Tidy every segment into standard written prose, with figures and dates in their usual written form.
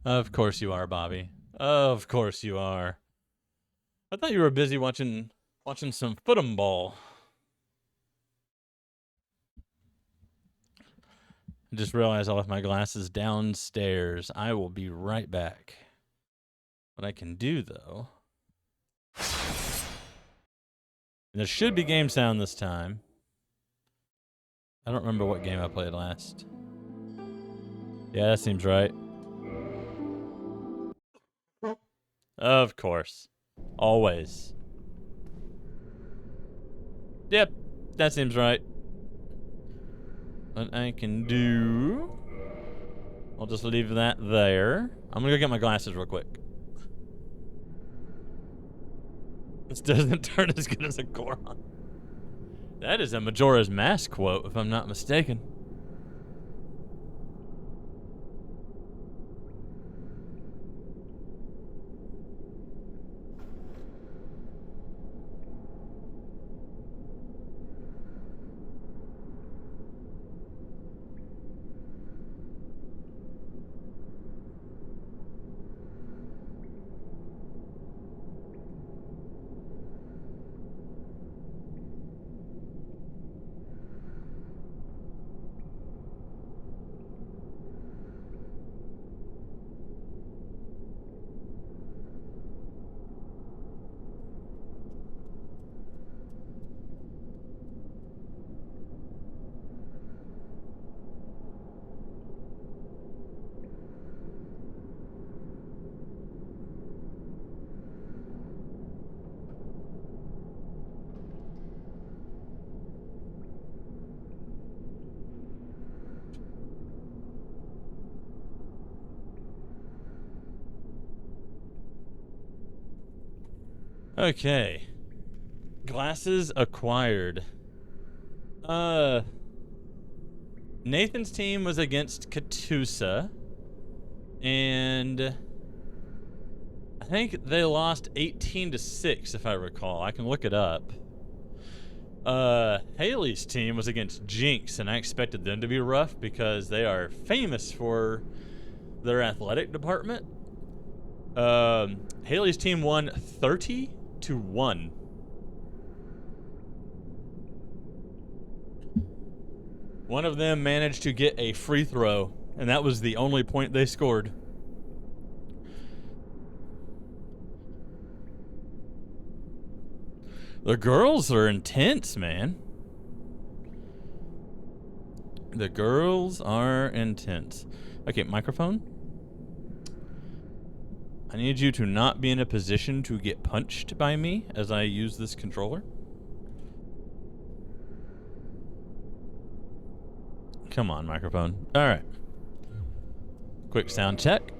Of course you are, Bobby. Of course you are. I thought you were busy watching some football. I just realized I left my glasses downstairs. I will be right back. What I can do, though... And there should be game sound this time. I don't remember what game I played last. Yeah, that seems right. Of course. Always. Yep, that seems right. What I can do... I'll just leave that there. I'm gonna go get my glasses real quick. This doesn't turn as good as a Goron. That is a Majora's Mask quote, if I'm not mistaken. Okay. Glasses acquired. Nathan's team was against Katusa. And I think they lost 18-6, if I recall. I can look it up. Haley's team was against Jinx, and I expected them to be rough because they are famous for their athletic department. Haley's team won 30-1. One of them managed to get a free throw, and that was the only point they scored. The girls are intense, man. The girls are intense. Okay, microphone. I need you to not be in a position to get punched by me as I use this controller. Come on, microphone. All right. Quick sound check.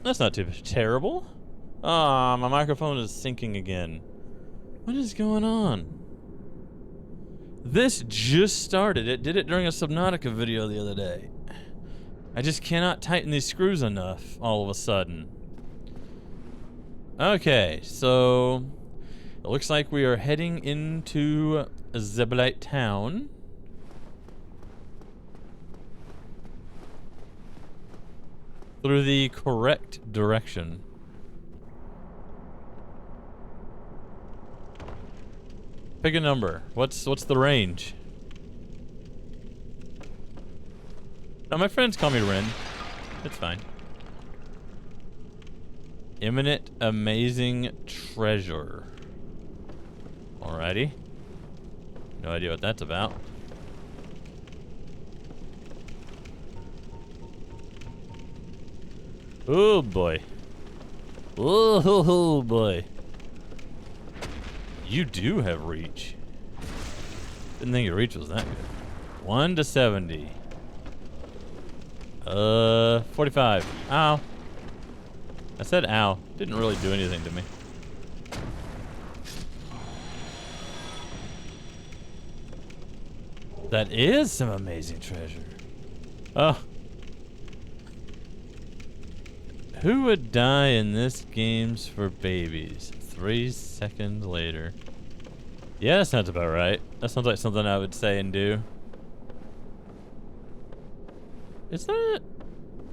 That's not too terrible. Ah, my microphone is syncing again. What is going on? This just started. It did it during a Subnautica video the other day. I just cannot tighten these screws enough all of a sudden. Okay, so it looks like we are heading into Zebolite Town. Through the correct direction. Pick a number. What's the range? No, my friends call me Ren. It's fine. Imminent amazing treasure. Alrighty. No idea what that's about. Oh boy. Oh boy. You do have reach. Didn't think your reach was that good. 1 to 70. 45. Ow. I said ow. Didn't really do anything to me. That is some amazing treasure. Oh. Who would die in this game's for babies? 3 seconds later. Yeah, that sounds about right. That sounds like something I would say and do. Is that...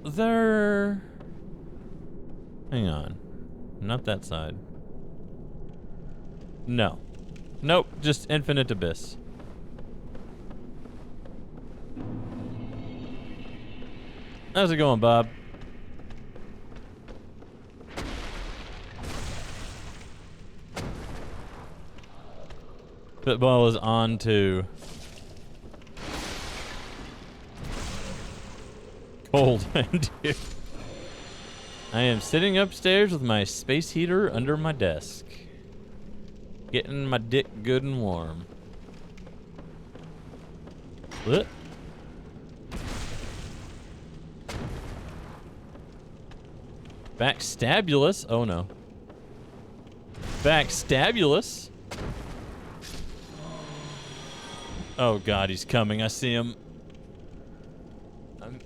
there... Hang on. Not that side. No. Nope, just infinite abyss. How's it going, Bob? Football is on to cold, dude. I am sitting upstairs with my space heater under my desk, getting my dick good and warm. What? Backstabulous? Oh no. Backstabulous? Oh god, he's coming. I see him. I'm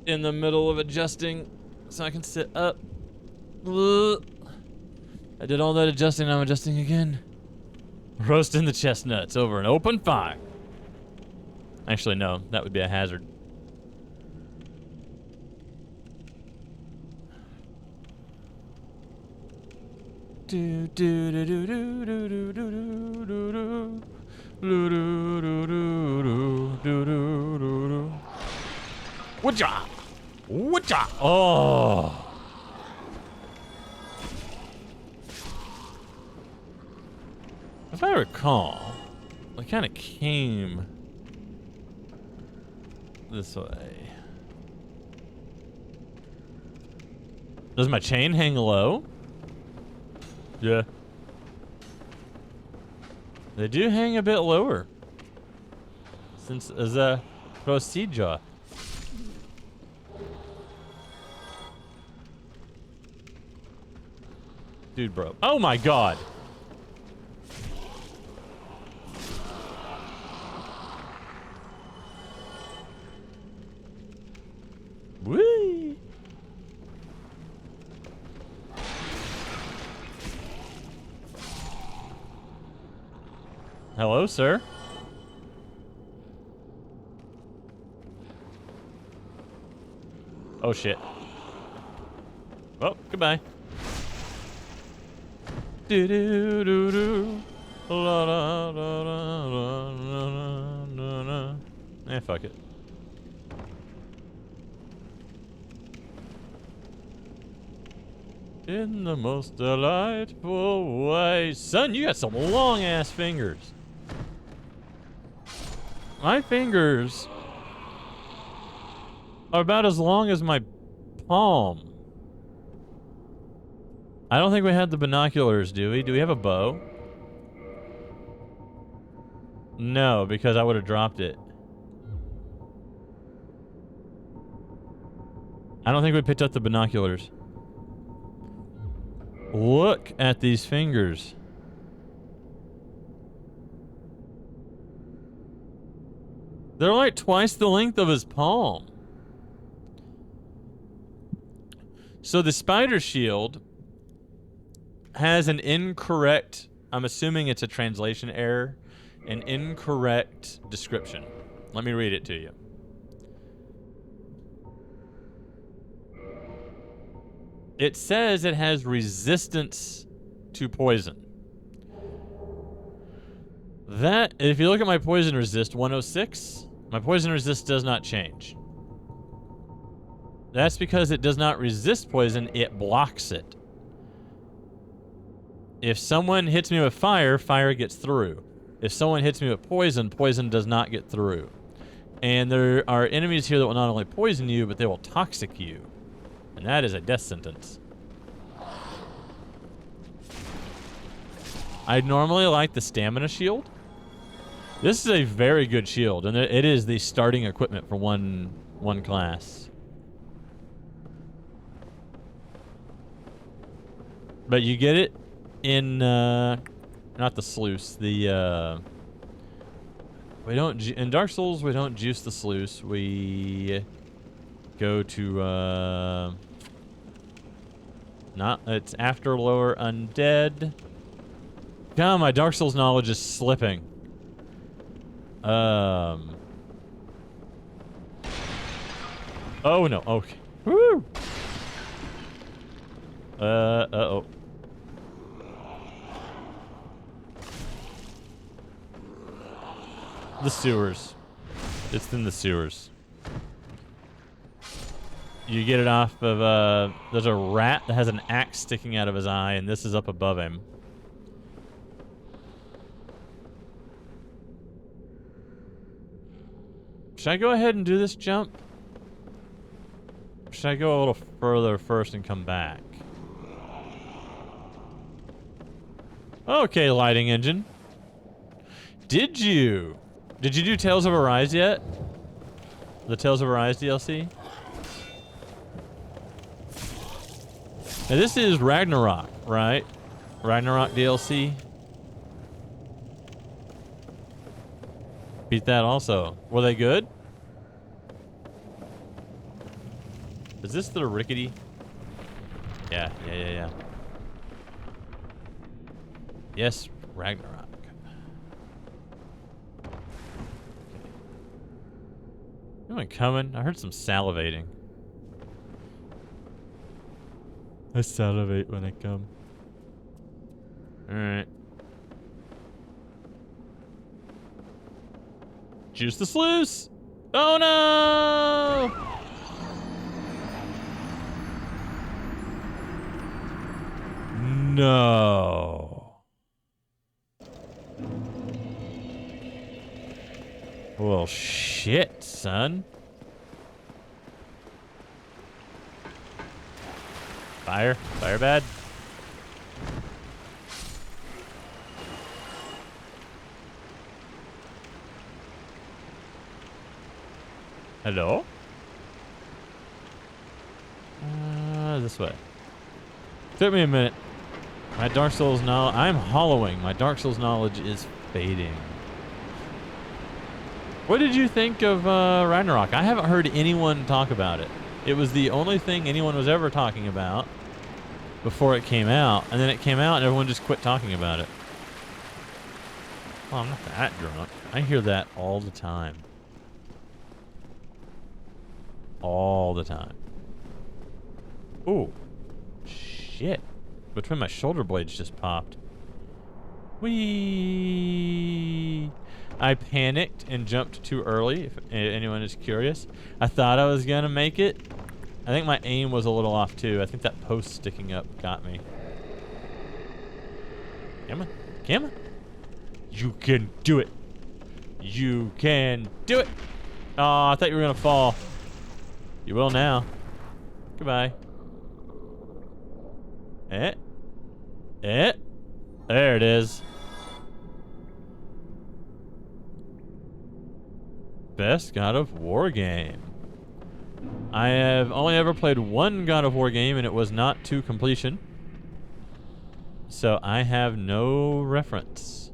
in the middle of adjusting so I can sit up. Ugh. I did all that adjusting, now I'm adjusting again. Roasting the chestnuts over an open fire. Actually, no, that would be a hazard. Do do do do do do do do do do. Whatcha? Whatcha? Oh. If I recall, I kind of came this way. Does my chain hang low? Yeah. They do hang a bit lower. Since as a procedure. Dude, bro. Oh my god. Whee! Hello, sir. Oh shit. Oh, goodbye. Do do do do. La la la la la la la la. Eh, fuck it. In the most delightful way. Son, you got some long ass fingers. My fingers are about as long as my palm. I don't think we had the binoculars, do we? Do we have a bow? No, because I would have dropped it. I don't think we picked up the binoculars. Look at these fingers. They're like twice the length of his palm. So the spider shield has an incorrect, I'm assuming it's a translation error, an incorrect description. Let me read it to you. It says it has resistance to poison. That, if you look at my poison resist 106, my poison resist does not change. That's because it does not resist poison, it blocks it. If someone hits me with fire, fire gets through. If someone hits me with poison, poison does not get through. And there are enemies here that will not only poison you, but they will toxic you. And that is a death sentence. I normally like the stamina shield. This is a very good shield, and it is the starting equipment for one class. But you get it in not the sluice. The we don't in Dark Souls we don't juice the sluice. We go to it's after lower undead. God, my Dark Souls knowledge is slipping. Oh no. Okay. Woo! Uh-oh. The sewers. It's in the sewers. You get it off of, there's a rat that has an axe sticking out of his eye, and this is up above him. Should I go ahead and do this jump? Should I go a little further first and come back? Okay, lighting engine. Did you do Tales of Arise yet? The Tales of Arise DLC? Now this is Ragnarok, right? Ragnarok DLC. Beat that also. Were they good? Is this the rickety? Yeah. Yes, Ragnarok. Anyone coming? I heard some salivating. I salivate when I come. Alright. Juice the sluice! Oh no! No. Well, shit, son. Fire bad. Hello? This way. Took me a minute. My Dark Souls knowledge. I'm hollowing. My Dark Souls knowledge is fading. What did you think of Ragnarok? I haven't heard anyone talk about it. It was the only thing anyone was ever talking about before it came out, and then it came out and everyone just quit talking about it. Well, I'm not that drunk. I hear that all the time. All the time. Ooh. Shit. Between my shoulder blades just popped. Whee! I panicked and jumped too early, if anyone is curious. I thought I was gonna make it. I think my aim was a little off too. I think that post sticking up got me. Come on. Come on. You can do it. You can do it. Oh, I thought you were gonna fall. You will now. Goodbye. There it is. Best God of War game. I have only ever played one God of War game, and it was not to completion. So I have no reference.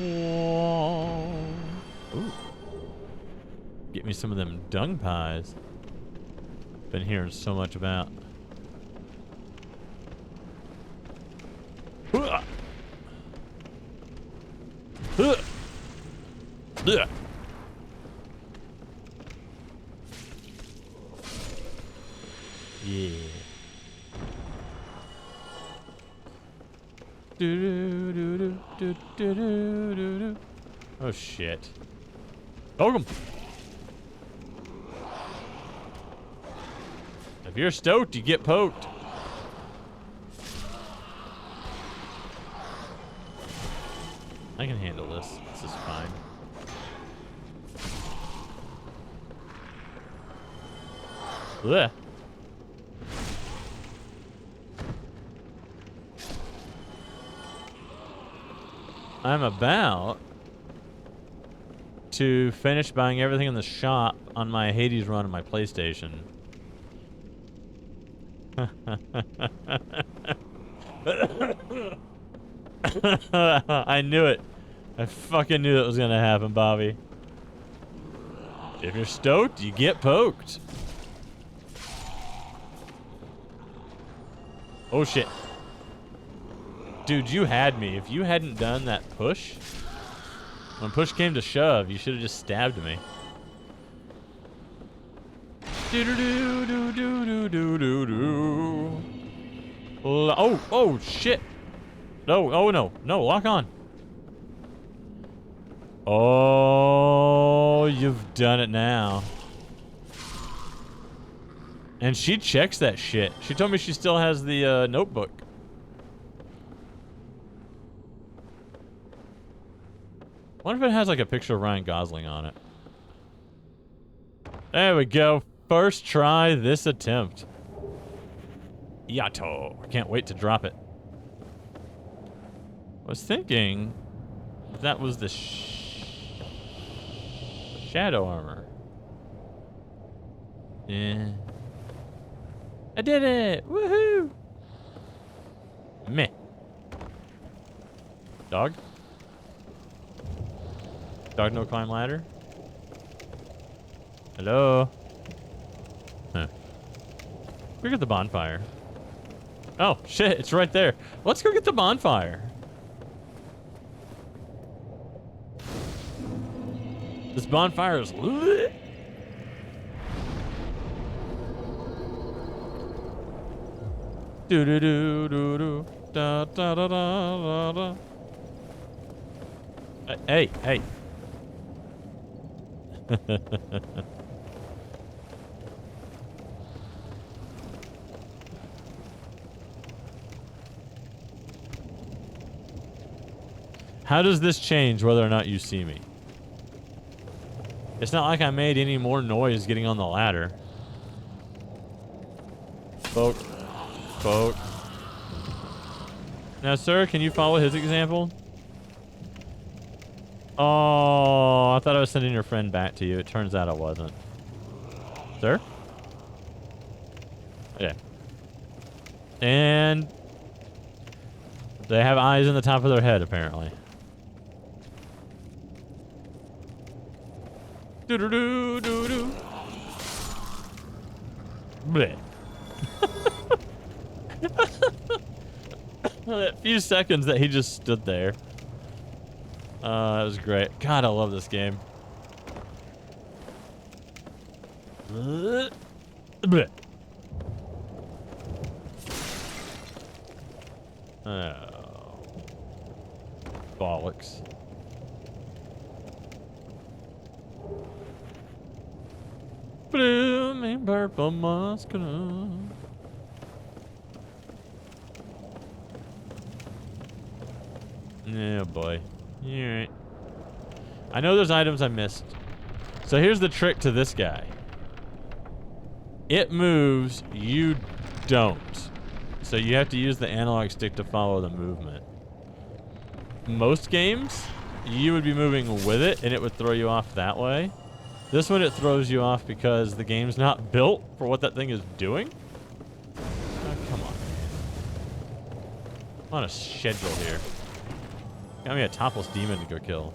Ooh. Get me some of them dung pies. Been hearing so much about. Yeah. Oh shit. Poke him. If you're stoked, you get poked. I can handle this. This is fine. Blech. I'm about to finish buying everything in the shop on my Hades run on my PlayStation. I knew it. I fucking knew that was gonna happen, Bobby. If you're stoked, you get poked. Oh, shit. Dude, you had me. If you hadn't done that push, when push came to shove, you should have just stabbed me. Oh, shit. No, oh, no. No, lock on. Oh, you've done it now. And she checks that shit. She told me she still has the notebook. Wonder if it has like a picture of Ryan Gosling on it. There we go. First try this attempt. Yato. I can't wait to drop it. I was thinking that was the shadow armor. Yeah. I did it! Woohoo! Meh. Dog? Dog no climb ladder? Hello? Huh. Go get the bonfire. Oh, shit, it's right there. Let's go get the bonfire. This bonfire is lit. Do do do do do da da da da da. Hey, hey. How does this change whether or not you see me? It's not like I made any more noise getting on the ladder. Poke. Poke. Now, sir, can you follow his example? Oh, I thought I was sending your friend back to you. It turns out I wasn't. Sir? Okay. And they have eyes in the top of their head, apparently. Do-do-do-do-do. Bleh. That few seconds that he just stood there. That was great. God, I love this game. Bleh. Oh. Bollocks. Blue and purple muscular. Yeah, boy. Alright. I know there's items I missed. So here's the trick to this guy. It moves, you don't. So you have to use the analog stick to follow the movement. Most games, you would be moving with it and it would throw you off that way. This one, it throws you off because the game's not built for what that thing is doing. Oh, come on. I'm on a schedule here. Got me a topless demon to go kill.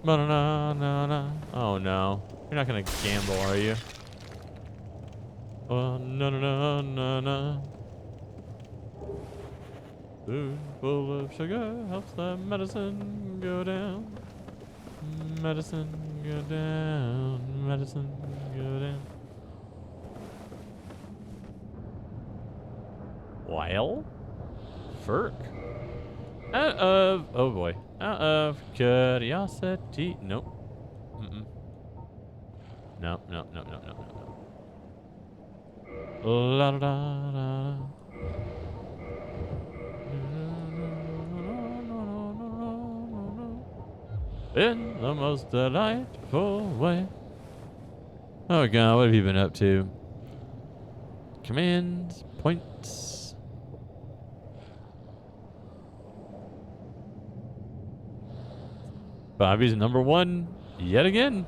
Oh no. You're not gonna gamble, are you? Oh, no. Food full of sugar helps the medicine go down. Medicine go down. Medicine go down. Well? Ferk. Out of... Oh boy. Out of curiosity. Nope. No. La da da da. In the most delightful way. Oh god, what have you been up to? Command points. Bobby's number one yet again.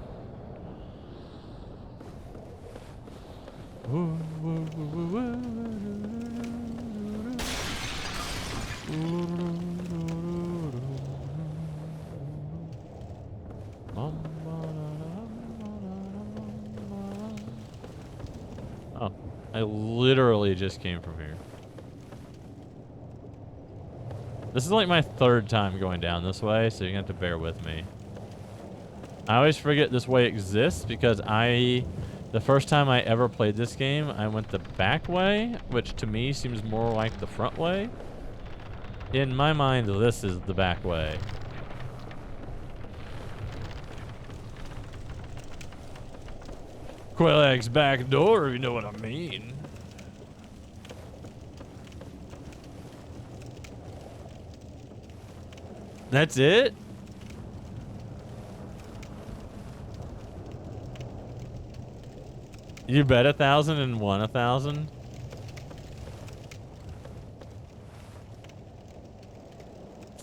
Oh, I literally just came from here. This is like my third time going down this way, so you're gonna have to bear with me. I always forget this way exists because the first time I ever played this game, I went the back way, which to me seems more like the front way. In my mind, this is the back way. Quillag's back door, if you know what I mean. That's it? You bet 1,000 and won 1,000?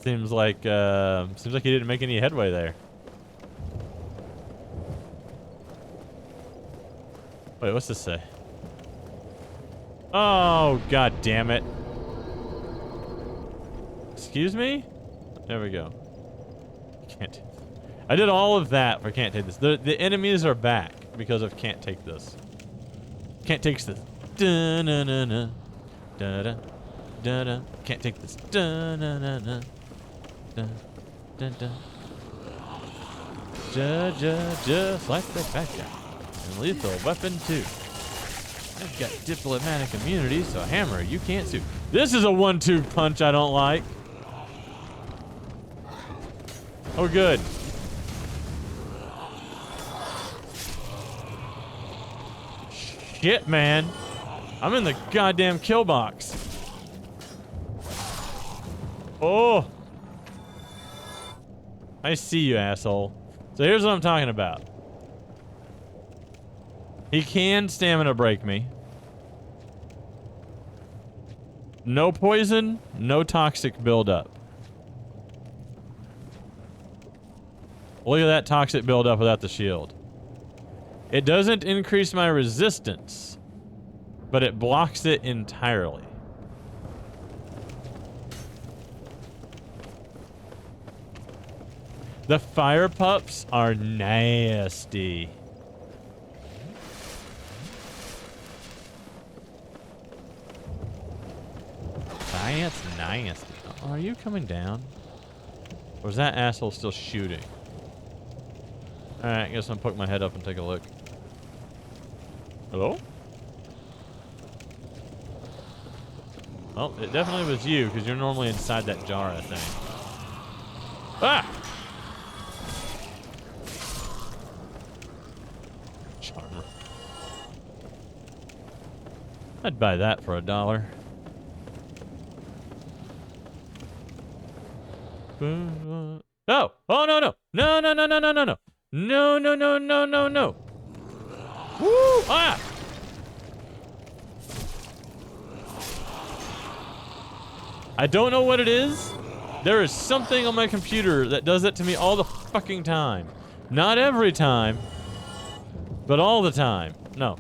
Seems like you didn't make any headway there. Wait, what's this say? Oh, god damn it. Excuse me? There we go. Can't. I did all of that for can't take this. The enemies are back because of can't take this. Can't take this. Da na na na. Da da da da. Can't take this. Da na na na. Da da da. Just like the bad guy. And lethal weapon too. I've got diplomatic immunity, so hammer, you can't sue. This is a 1-2 punch I don't like. Oh, good. Shit, man. I'm in the goddamn kill box. Oh. I see you, asshole. So here's what I'm talking about. He can stamina break me. No poison, no toxic buildup. Look at that toxic buildup without the shield. It doesn't increase my resistance, but it blocks it entirely. The fire pups are nasty. That's nasty. Oh, are you coming down? Or is that asshole still shooting? Alright, I guess I'm poke my head up and take a look. Hello? Well, it definitely was you, because you're normally inside that jar, I think. Ah! Charmer. I'd buy that for $1. Oh! Oh, no, no! No, no, no, no, no, no, no! No, no, no, no, no, no! Woo! Ah! I don't know what it is. There is something on my computer that does it to me all the fucking time. Not every time, but all the time. No.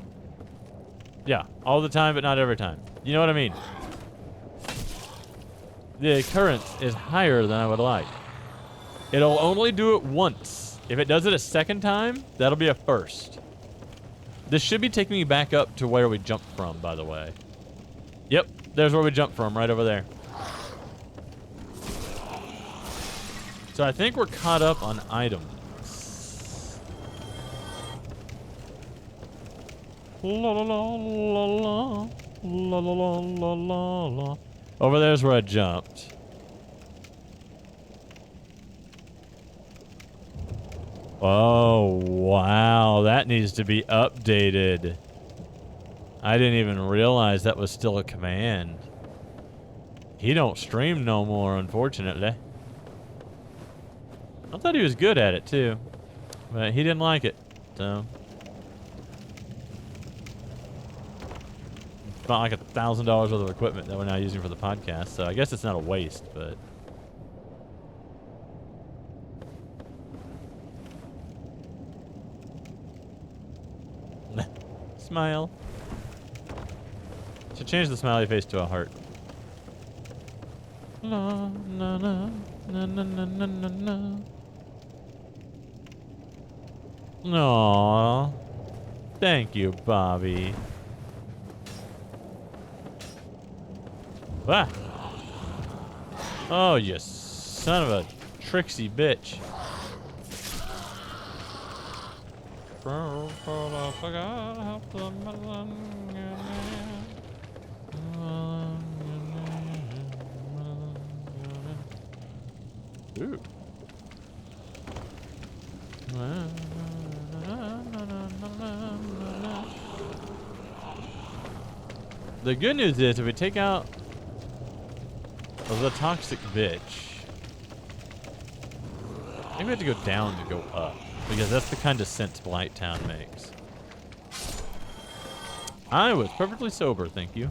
Yeah, all the time, but not every time. You know what I mean? The occurrence is higher than I would like. It'll only do it once. If it does it a second time, that'll be a first. This should be taking me back up to where we jumped from, by the way. Yep, there's where we jumped from, right over there. So I think we're caught up on items. La la la la la la la la la la. Over there's where I jumped. Oh, wow. That needs to be updated. I didn't even realize that was still a command. He don't stream no more, unfortunately. I thought he was good at it, too. But he didn't like it, so... About like $1,000 worth of equipment that we're now using for the podcast, so I guess it's not a waste, but... Smile. Should change the smiley face to a heart. La, na, na, na, na, na, na, na, na. Aww. Thank you, Bobby. Ah! Oh, you son of a tricksy bitch. Ooh. The good news is, if we take out the toxic bitch, maybe we have to go down to go up, because that's the kind of sense Blighttown makes. I was perfectly sober, thank you. I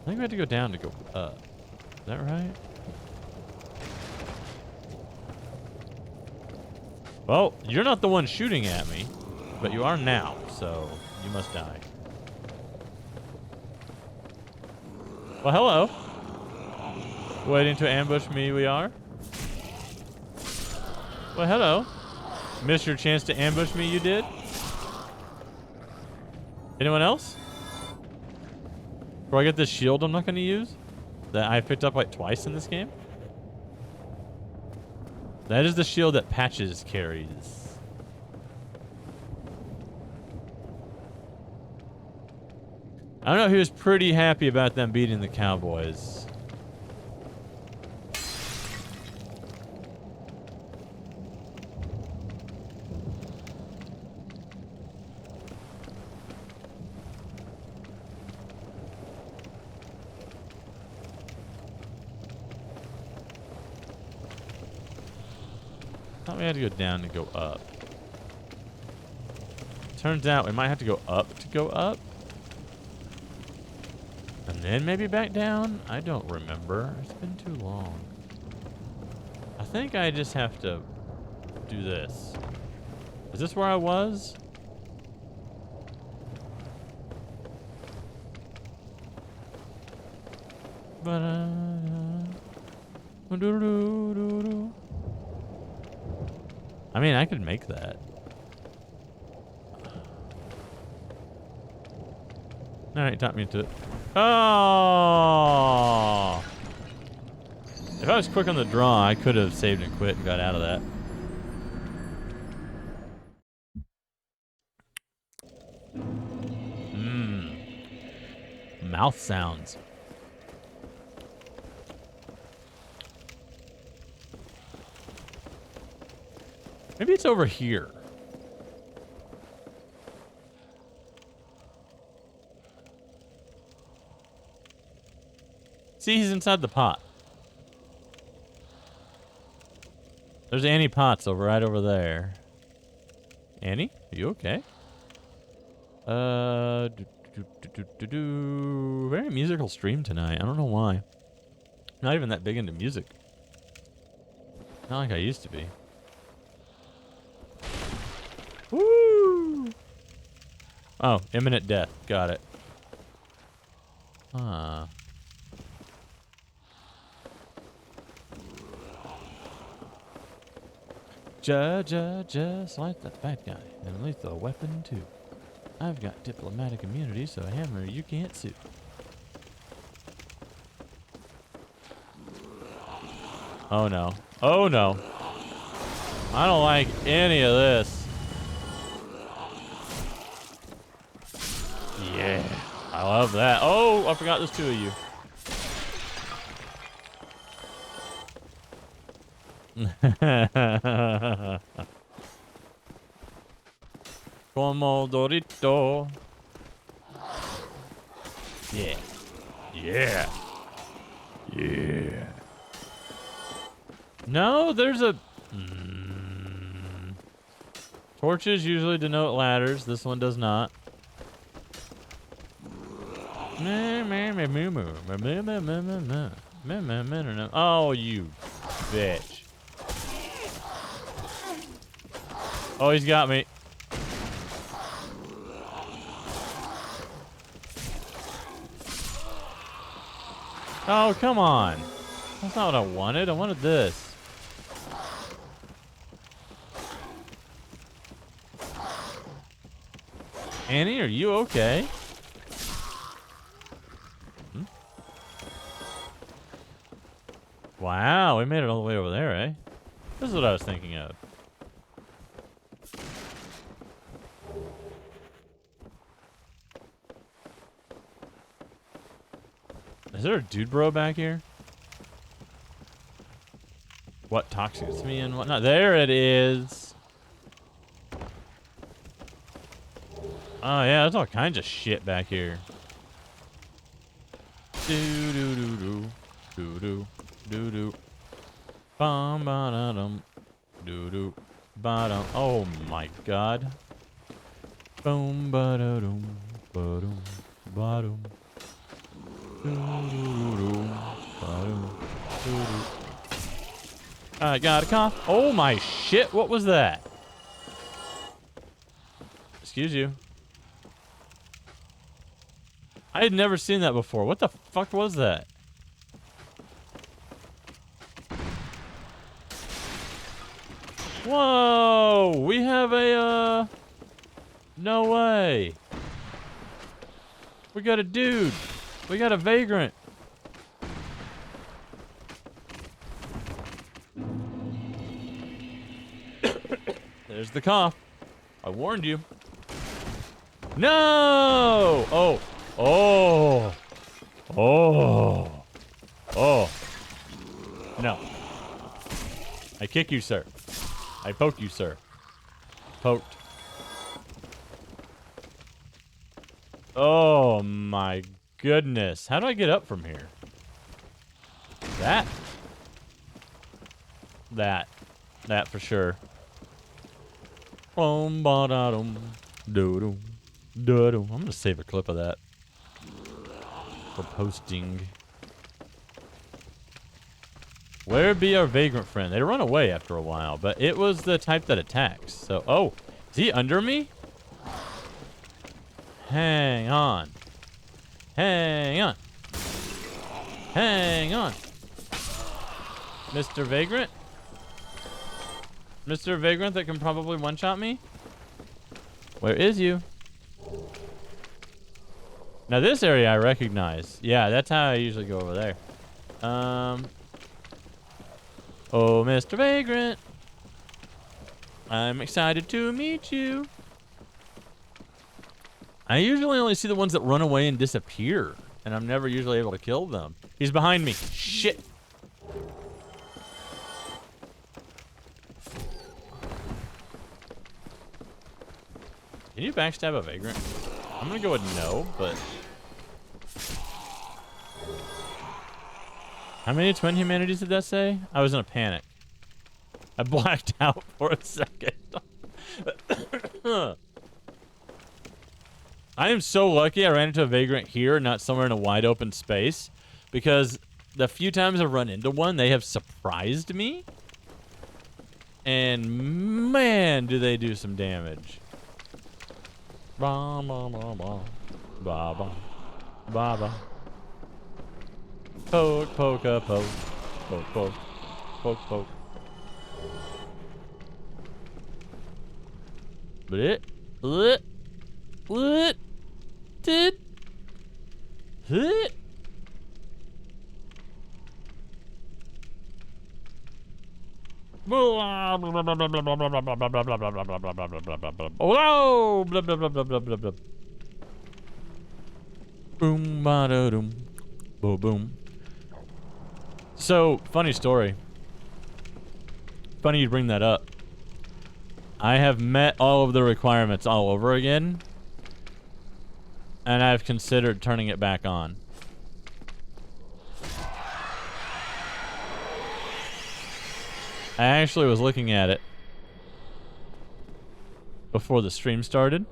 think we have to go down to go up. Is that right? Well, you're not the one shooting at me, but you are now, so you must die. Well, hello. Waiting to ambush me, we are. Well, hello. Missed your chance to ambush me, you did? Anyone else? Do I get this shield I'm not going to use? That I picked up like twice in this game? That is the shield that Patches carries. I don't know, he was pretty happy about them beating the Cowboys. Thought we had to go down to go up. Turns out we might have to go up to go up. And then maybe back down? I don't remember. It's been too long. I think I just have to do this. Is this where I was? I mean, I could make that. Alright, taught me to it. Oh! If I was quick on the draw, I could have saved and quit and got out of that. Mouth sounds. Maybe it's over here. See, he's inside the pot. There's Annie Potts right over there. Annie, are you okay? Very musical stream tonight. I don't know why. Not even that big into music. Not like I used to be. Woo! Oh, imminent death. Got it. Ah. Just like that bad guy. And lethal weapon, too. I've got diplomatic immunity, so a hammer you can't sue. Oh, no. Oh, no. I don't like any of this. Yeah. I love that. Oh, I forgot there's two of you. Como Dorito. Yeah. Yeah. Yeah. No, there's a... Torches usually denote ladders. This one does not. Oh, you bitch. Oh, he's got me. Oh, come on. That's not what I wanted. I wanted this. Annie, are you okay? Wow, we made it all the way over there, eh? This is what I was thinking of. Is there a dude bro back here? What toxic to me and whatnot? There it is. Oh yeah, there's all kinds of shit back here. Do do do do do do do do. Bum ba da dum. Do do ba dum. Oh my god. Boom ba da dum ba dum ba dum. Do do do ba dum do do. I got a cough. Oh my shit! What was that? Excuse you. I had never seen that before. What the fuck was that? Whoa! We have a, no way. We got a dude. We got a vagrant. There's the cough. I warned you. No! Oh. Oh. Oh. Oh. No. I kick you, sir. I poke you, sir. Poked. Oh my goodness. How do I get up from here? That for sure. I'm gonna save a clip of that for posting. Where be our vagrant friend? They run away after a while, but it was the type that attacks. So, oh, is he under me? Hang on. Hang on. Hang on. Mr. Vagrant? Mr. Vagrant that can probably one-shot me? Where is you? Now this area I recognize. Yeah, that's how I usually go over there. Oh, Mr. Vagrant. I'm excited to meet you. I usually only see the ones that run away and disappear, and I'm never usually able to kill them. He's behind me. Shit. Can you backstab a vagrant? I'm gonna go with no, but... How many twin humanities did that say? I was in a panic. I blacked out for a second. I am so lucky I ran into a vagrant here, not somewhere in a wide open space, because the few times I've run into one, they have surprised me. And man, do they do some damage. Ba ba ba ba ba ba ba ba. Poke poke a poke poke poke poke poke. Blit blit blit did hit. Oh, blah blah blah blah blah blah blah. Boom ba da dum, boom boom. So funny story. Funny you bring that up. I have met all of the requirements all over again, and I've considered turning it back on. I actually was looking at it before the stream started,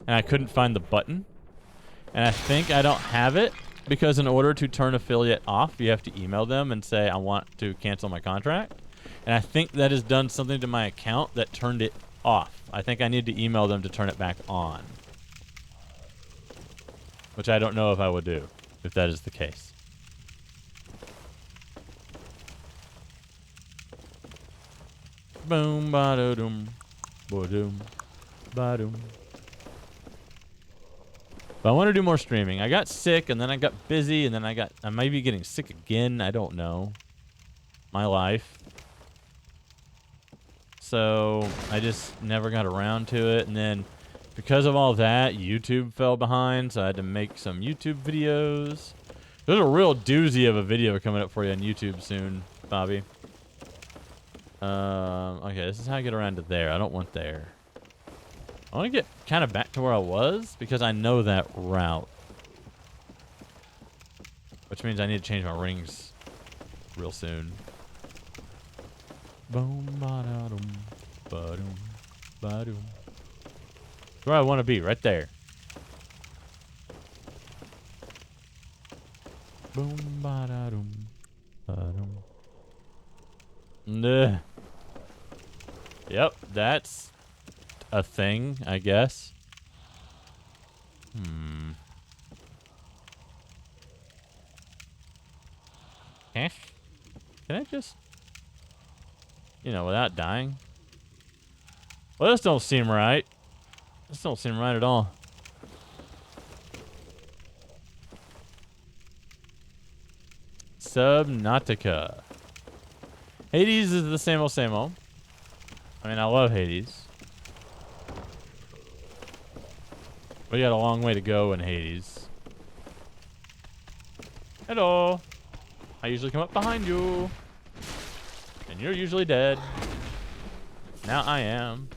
and I couldn't find the button, and I think I don't have it because in order to turn affiliate off, you have to email them and say I want to cancel my contract, and I think that has done something to my account that turned it off. I think I need to email them to turn it back on, which I don't know if I would do if that is the case. Boom ba da dum, ba dum, ba dum. But I want to do more streaming. I got sick, and then I got busy, and then I might be getting sick again. I don't know. My life. So I just never got around to it, and then because of all that, YouTube fell behind, so I had to make some YouTube videos. There's a real doozy of a video coming up for you on YouTube soon, Bobby. Okay, this is how I get around to there. I don't want there. I want to get kind of back to where I was because I know that route. Which means I need to change my rings real soon. Boom, ba-da-dum, ba-dum, ba-dum. Where I want to be, right there. Boom, ba-da-dum, ba-dum. Nah. Yep, that's a thing, I guess. Eh? Can I just... You know, without dying? Well, this don't seem right. This don't seem right at all. Subnautica. Hades is the same old, same old. I mean, I love Hades. We got a long way to go in Hades. Hello. I usually come up behind you. And you're usually dead. Now I am.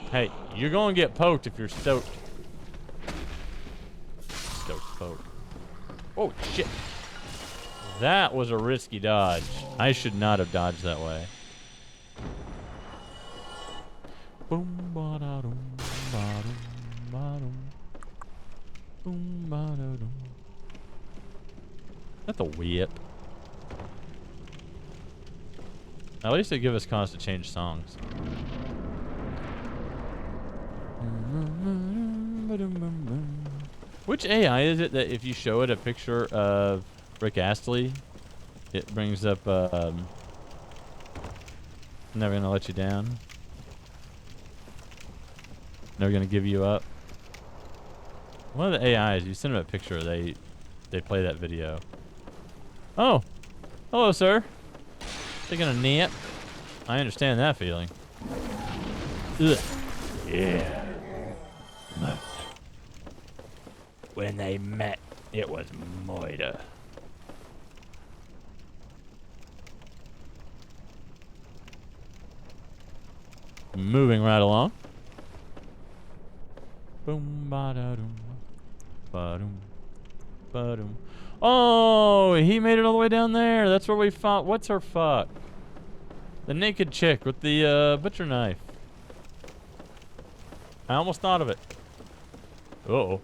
Hey, you're gonna get poked if you're stoked. Stoked poke. Oh, shit. That was a risky dodge. I should not have dodged that way. Boom, ba-da-dum, ba-dum, ba-dum. Boom, ba-da-dum. That's a whip. At least they give us cause to change songs. Which AI is it that if you show it a picture of Rick Astley, it brings up, never gonna let you down? Never gonna give you up? One of the AIs, you send them a picture, they play that video. Oh! Hello, sir. Taking a nap. I understand that feeling. Ugh. Yeah. When they met, it was moida. Moving right along. Boom, ba-da-dum, ba-dum, ba-dum. Oh, he made it all the way down there. That's where we fought. What's her fuck? The naked chick with the butcher knife. I almost thought of it. Uh-oh.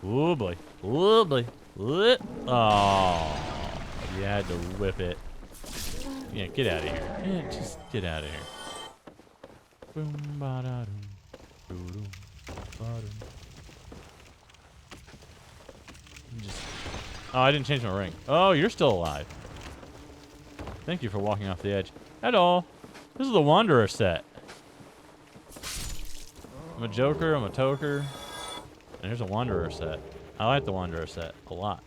Oh boy. Oh boy. Oh, you had to whip it. Yeah, get out of here. Yeah, just get out of here. Boom, ba-da-dum, doo-dum, ba-dum. Just... Oh, I didn't change my ring. Oh, you're still alive. Thank you for walking off the edge. Hello. This is the Wanderer set. I'm a Joker, I'm a Toker. And here's a Wanderer set. I like the Wanderer set a lot.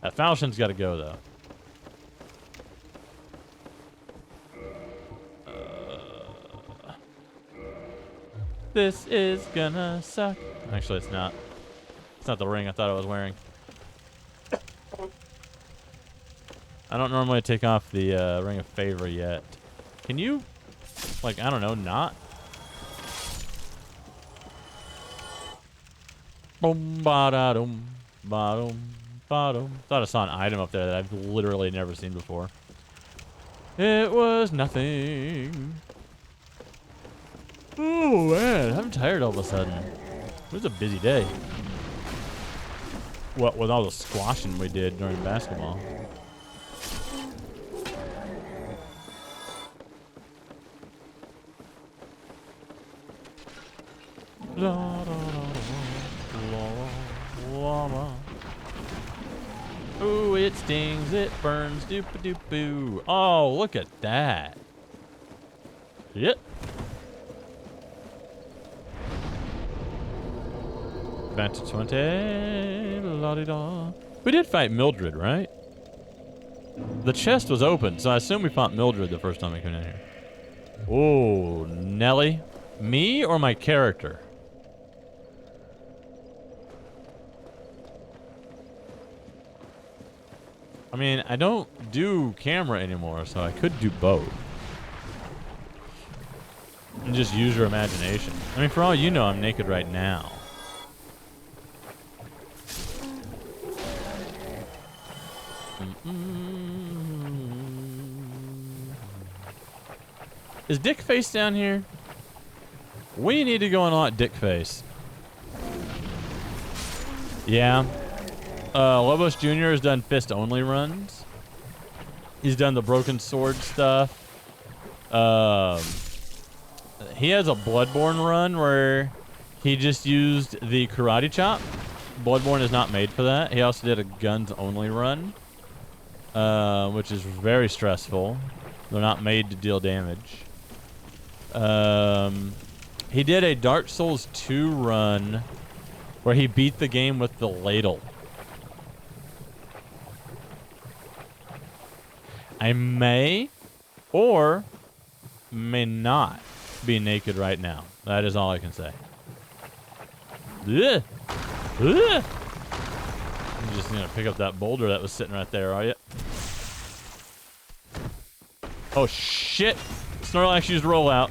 That Falchion's got to go, though. This is gonna suck. Actually, it's not. It's not the ring I thought I was wearing. I don't normally take off the Ring of Favor yet. Can you, like, I don't know, not? Boom, ba-da-dum, ba-dum, ba-dum. Thought I saw an item up there that I've literally never seen before. It was nothing. Oh, man, I'm tired all of a sudden. It was a busy day. What, with all the squashing we did during basketball. La, da, da, da, ooh, it stings, it burns, doop-a-doop-boo. Oh, look at that. Yep. Back to 20. La-di-da. We did fight Mildred, right? The chest was open, so I assume we fought Mildred the first time we came in here. Oh, Nelly. Me or my character? I mean, I don't do camera anymore, so I could do both. And just use your imagination. I mean, for all you know, I'm naked right now. Is Dick Face down here? We need to go and unlock Dick Face. Yeah. Lobos Jr. has done fist-only runs. He's done the broken sword stuff. He has a Bloodborne run where he just used the karate chop. Bloodborne is not made for that. He also did a guns-only run, which is very stressful. They're not made to deal damage. He did a Dark Souls 2 run where he beat the game with the ladle. I may or may not be naked right now. That is all I can say. Ugh. Ugh. I'm just gonna pick up that boulder that was sitting right there, are you? Oh shit! Snorlax used rollout.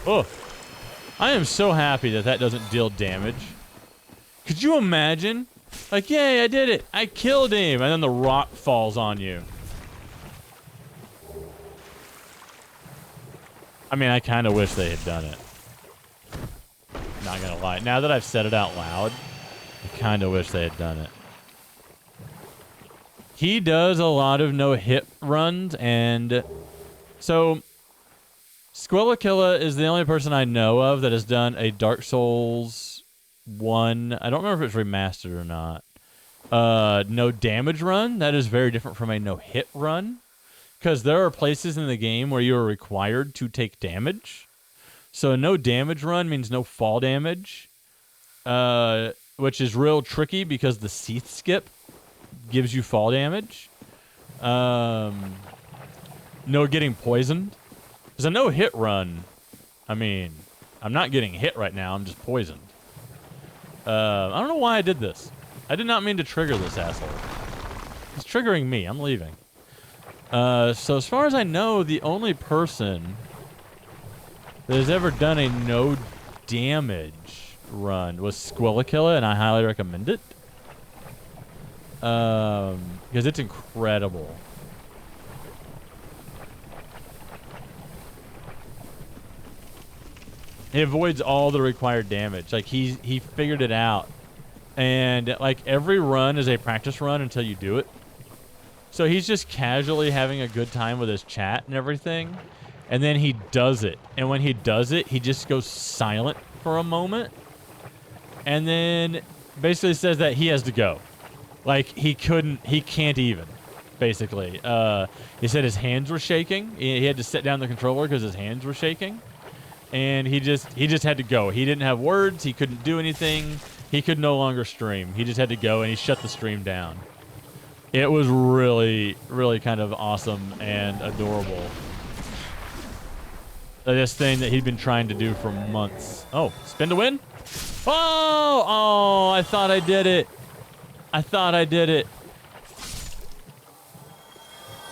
Oh, I am so happy that that doesn't deal damage. Could you imagine? Like, yay, I did it. I killed him. And then the rock falls on you. I mean, I kind of wish they had done it. Not gonna lie. Now that I've said it out loud, I kind of wish they had done it. He does a lot of no-hit runs, and so Squillakilla is the only person I know of that has done a Dark Souls 1. I don't remember if it's remastered or not. No damage run. That is very different from a no-hit run, because there are places in the game where you are required to take damage. So no damage run means no fall damage, which is real tricky because the Seath skip gives you fall damage. No getting poisoned. Because a no-hit run, I mean, I'm not getting hit right now, I'm just poisoned. I don't know why I did this. I did not mean to trigger this asshole. It's triggering me, I'm leaving. So as far as I know, the only person that has ever done a no damage run was Squillakilla, and I highly recommend it. Because it's incredible. He avoids all the required damage. Like, he figured it out. And, like, every run is a practice run until you do it. So he's just casually having a good time with his chat and everything. And then he does it. And when he does it, he just goes silent for a moment. And then basically says that he has to go. Like, he can't even, basically. He said his hands were shaking. He had to set down the controller because his hands were shaking. And he just had to go. He didn't have words. He couldn't do anything. He could no longer stream. He just had to go, and he shut the stream down. It was really, really kind of awesome and adorable. This thing that he'd been trying to do for months. Oh, spin to win? Oh! Oh, I thought I did it. I thought I did it.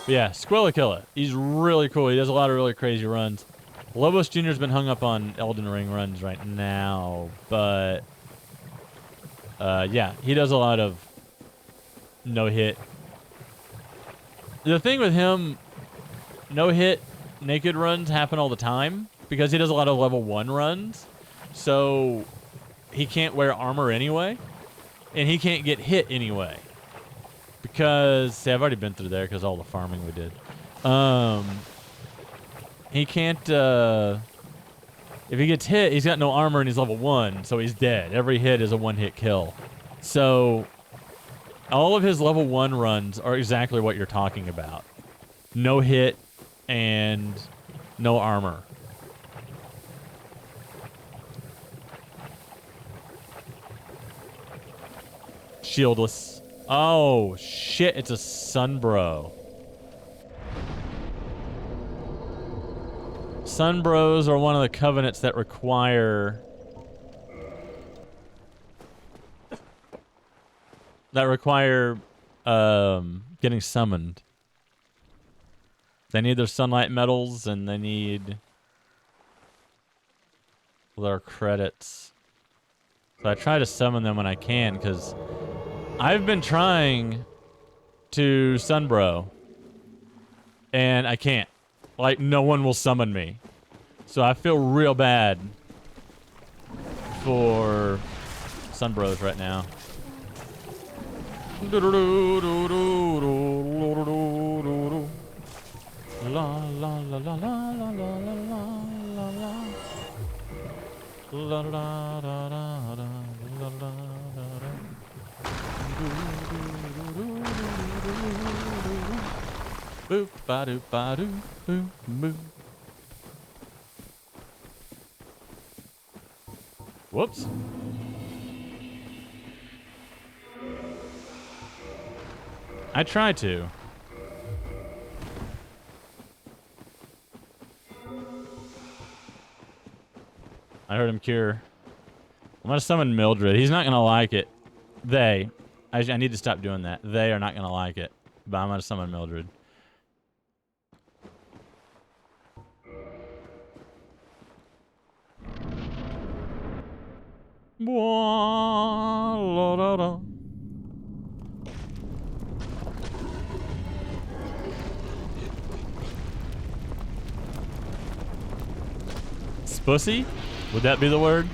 But yeah, Squillakilla. He's really cool. He does a lot of really crazy runs. Lobos Jr.'s been hung up on Elden Ring runs right now, but yeah, he does a lot of no-hit. The thing with him, no-hit naked runs happen all the time because he does a lot of level 1 runs, so he can't wear armor anyway, and he can't get hit anyway. Because, see, I've already been through there because all the farming we did. He can't, if he gets hit, he's got no armor and he's level 1, so he's dead. Every hit is a one-hit kill. So, all of his level 1 runs are exactly what you're talking about. No hit and no armor. shieldless. Oh, shit. It's a Sunbro. Sunbros are one of the covenants that require... getting summoned. They need their sunlight metals, and they need their credits. So I try to summon them when I can, because I've been trying to Sunbro, and I can't. Like, no one will summon me. So I feel real bad for Sunbros right now. La la la la la la la la la la. La la da da da la la da. Boop ba doo ba doo boo boo. Whoops. I tried to. I heard him cure. I'm gonna summon Mildred. He's not gonna like it. I need to stop doing that. They are not gonna like it. But I'm gonna summon Mildred. Spussy? Would that be the word?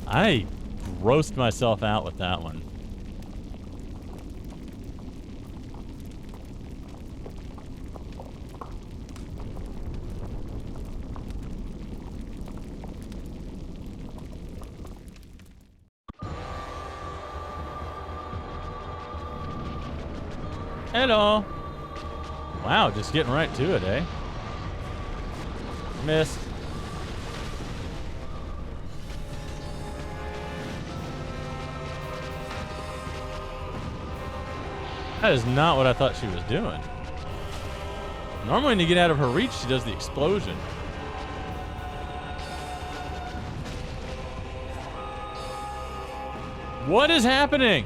I grossed myself out with that one. Hello. Wow, just getting right to it, eh? Missed. That is not what I thought she was doing. Normally when you get out of her reach, she does the explosion. What is happening?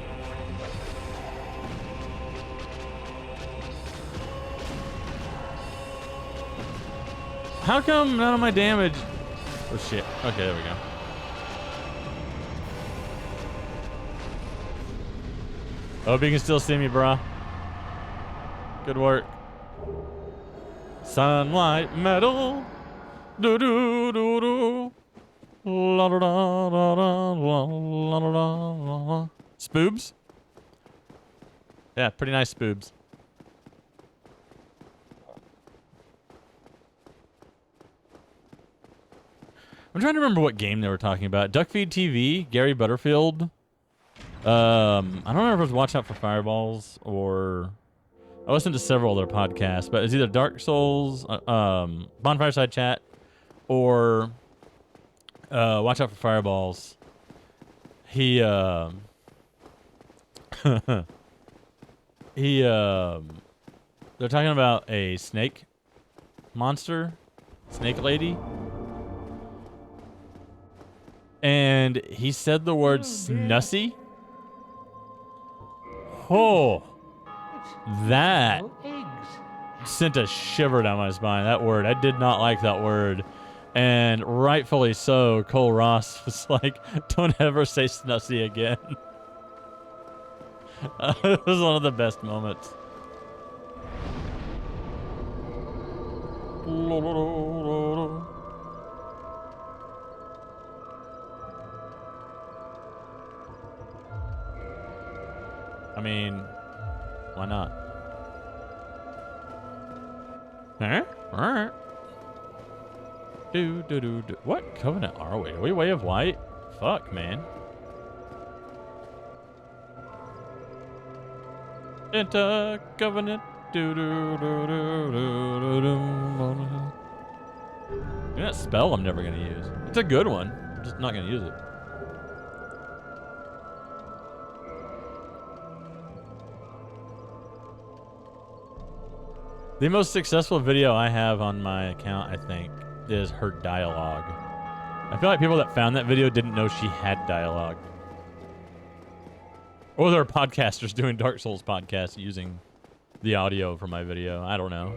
How come none of my damage... Oh shit. Okay, there we go. Hope you can still see me, brah. Good work. Sunlight metal. Do do do do. La da da da da la da da. Spoobs? Yeah, pretty nice spoobs. I'm trying to remember what game they were talking about. Duckfeed TV, Gary Butterfield. I don't remember if it was Watch Out for Fireballs or... I listened to several of their podcasts, but it's either Dark Souls, Bonfireside Chat, or Watch Out for Fireballs. He, they're talking about a snake monster, snake lady. And he said the word snussy. Oh, that sent a shiver down my spine. That word, I did not like that word. And rightfully so, Cole Ross was like, don't ever say snussy again. It was one of the best moments. I mean, why not? Do. What covenant are we? Are we Way of Light? Fuck, man. Enter covenant. You know that spell I'm never gonna use. It's a good one. I'm just not gonna use it. The most successful video I have on my account, I think, is her dialogue. I feel like people that found that video didn't know she had dialogue. Or there are podcasters doing Dark Souls podcasts using the audio from my video. I don't know.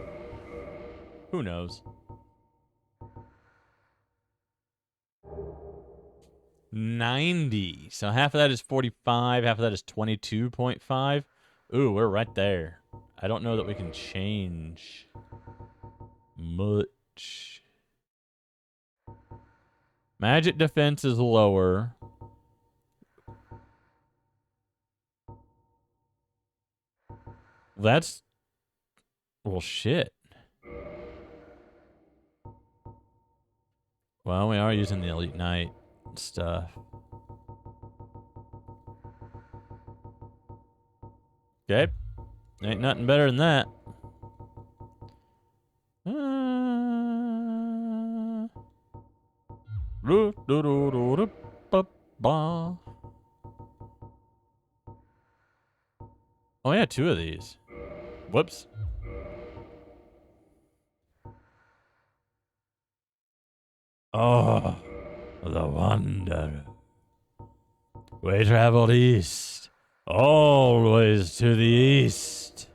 Who knows? 90. So half of that is 45. Half of that is 22.5. Ooh, we're right there. I don't know that we can change much. Magic defense is lower. That's... Well, shit. Well, we are using the Elite Knight stuff. Okay. Ain't nothing better than that. Oh, yeah, 2 of these. Whoops. Oh, the wonder. We traveled east, always to the east.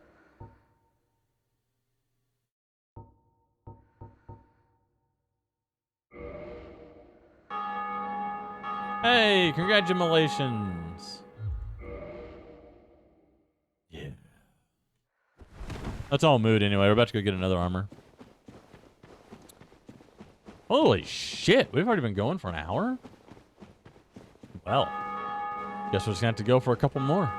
Hey, congratulations. Yeah. That's all mood anyway. We're about to go get another armor. Holy shit, we've already been going for an hour? Well, guess we're just gonna have to go for a couple more.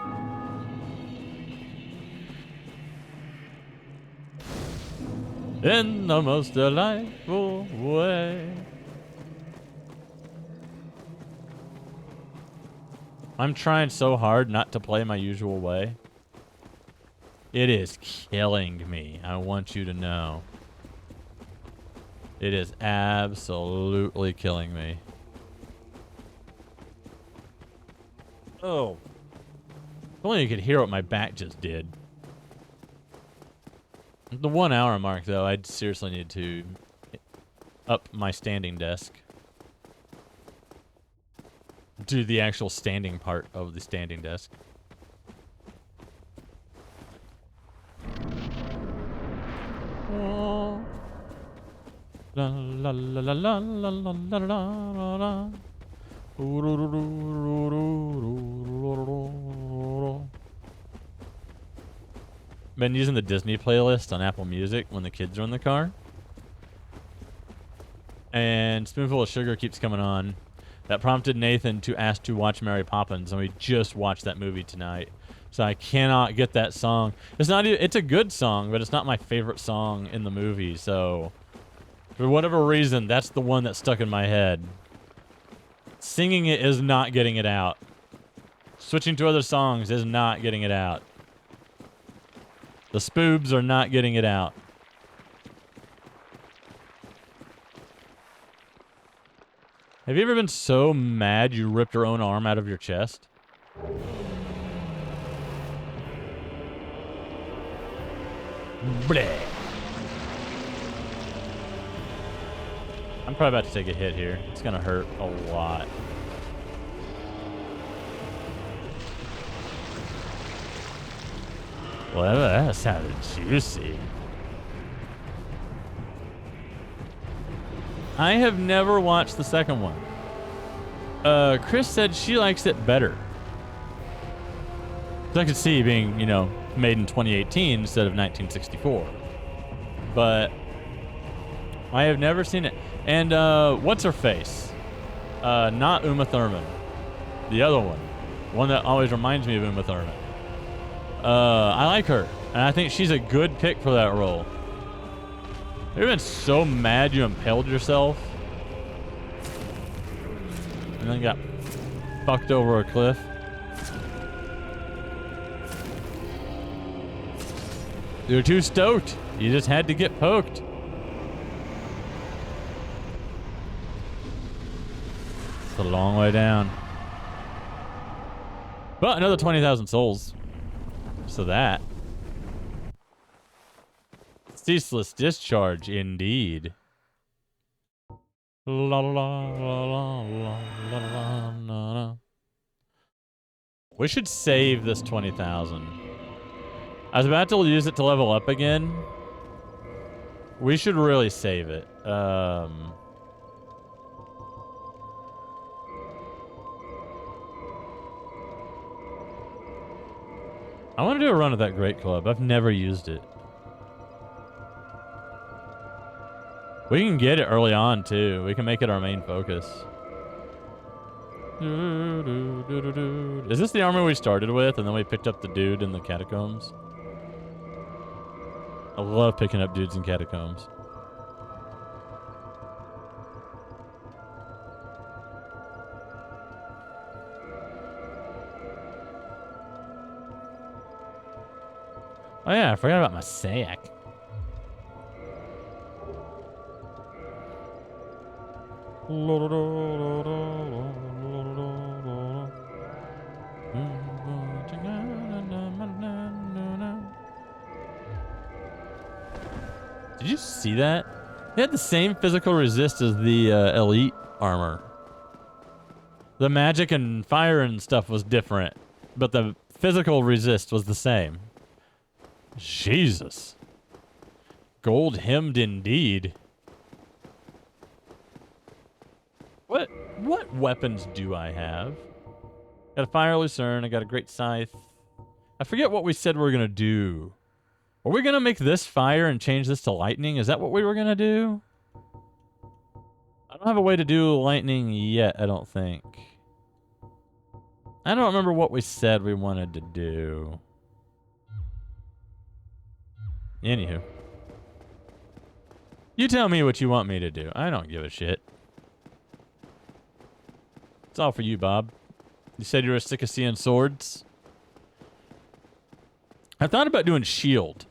In the most delightful way. I'm trying so hard not to play my usual way. It is killing me. I want you to know. It is absolutely killing me. Oh. If only you could hear what my back just did. At the 1 hour mark, though, I'd seriously need to up my standing desk. Do the actual standing part of the standing desk. Oh. La la la la la la la la la la. Been using the Disney playlist on Apple Music when the kids are in the car. And Spoonful of Sugar keeps coming on. That prompted Nathan to ask to watch Mary Poppins, and we just watched that movie tonight. So I cannot get that song. It's a good song, but it's not my favorite song in the movie, so for whatever reason, that's the one that stuck in my head. Singing it is not getting it out. Switching to other songs is not getting it out. The spoobs are not getting it out. Have you ever been so mad you ripped your own arm out of your chest? Bleh. I'm probably about to take a hit here. It's gonna hurt a lot. Well, that sounded juicy. I have never watched the second one. Chris said she likes it better. So I could see being, you know, made in 2018 instead of 1964. But I have never seen it. And what's her face? Not Uma Thurman. The other one. One that always reminds me of Uma Thurman. I like her. And I think she's a good pick for that role. Have you been so mad you impaled yourself? And then got fucked over a cliff? You were too stoked. You just had to get poked. It's a long way down. But another 20,000 souls. So that. Ceaseless discharge, indeed. La la la la la la la la. We should save this 20,000. I was about to use it to level up again. We should really save it. I want to do a run of that Great Club. I've never used it. We can get it early on, too. We can make it our main focus. Is this the armor we started with, and then we picked up the dude in the catacombs? I love picking up dudes in catacombs. Oh yeah, I forgot about my sack. Did you see that? It had the same physical resist as the elite armor. The magic and fire and stuff was different, but the physical resist was the same. Jesus. Gold hemmed indeed. What weapons do I have? Got a fire lucerne, I got a great scythe. I forget what we said we were gonna do. Are we gonna make this fire and change this to lightning? Is that what we were gonna do? I don't have a way to do lightning yet, I don't think. I don't remember what we said we wanted to do. Anywho. You tell me what you want me to do. I don't give a shit. It's all for you, Bob. You said you were sick of seeing swords? I thought about doing shield.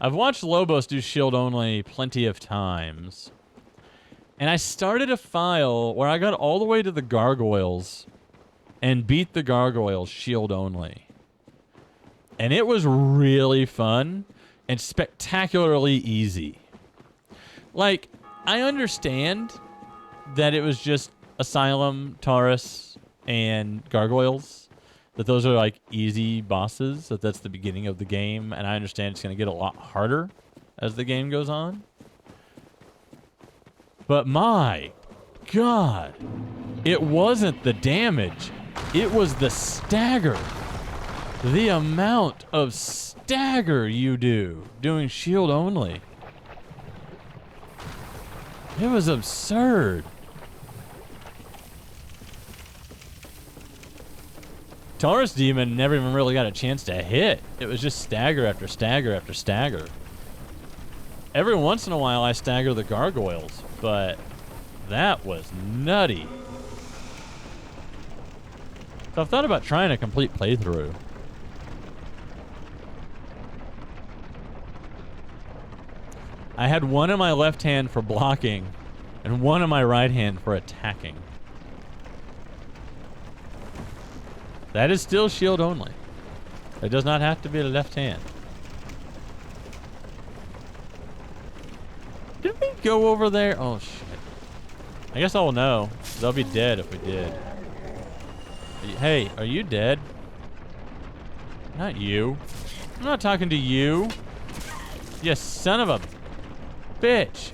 I've watched Lobos do shield only plenty of times. And I started a file where I got all the way to the gargoyles and beat the gargoyles shield only. And it was really fun and spectacularly easy. Like, I understand that it was just Asylum, Taurus, and Gargoyles. That those are like easy bosses. That's the beginning of the game. And I understand it's going to get a lot harder as the game goes on. But my God, it wasn't the damage. It was the stagger. The amount of stagger you do doing shield only. It was absurd. Taurus Demon never even really got a chance to hit. It was just stagger after stagger after stagger. Every once in a while I stagger the gargoyles, but that was nutty. So I've thought about trying a complete playthrough. I had one in my left hand for blocking and one in my right hand for attacking. That is still shield only. It does not have to be the left hand. Did we go over there? Oh, shit. I guess I'll know. They'll be dead if we did. Hey, are you dead? Not you. I'm not talking to you. You son of a bitch.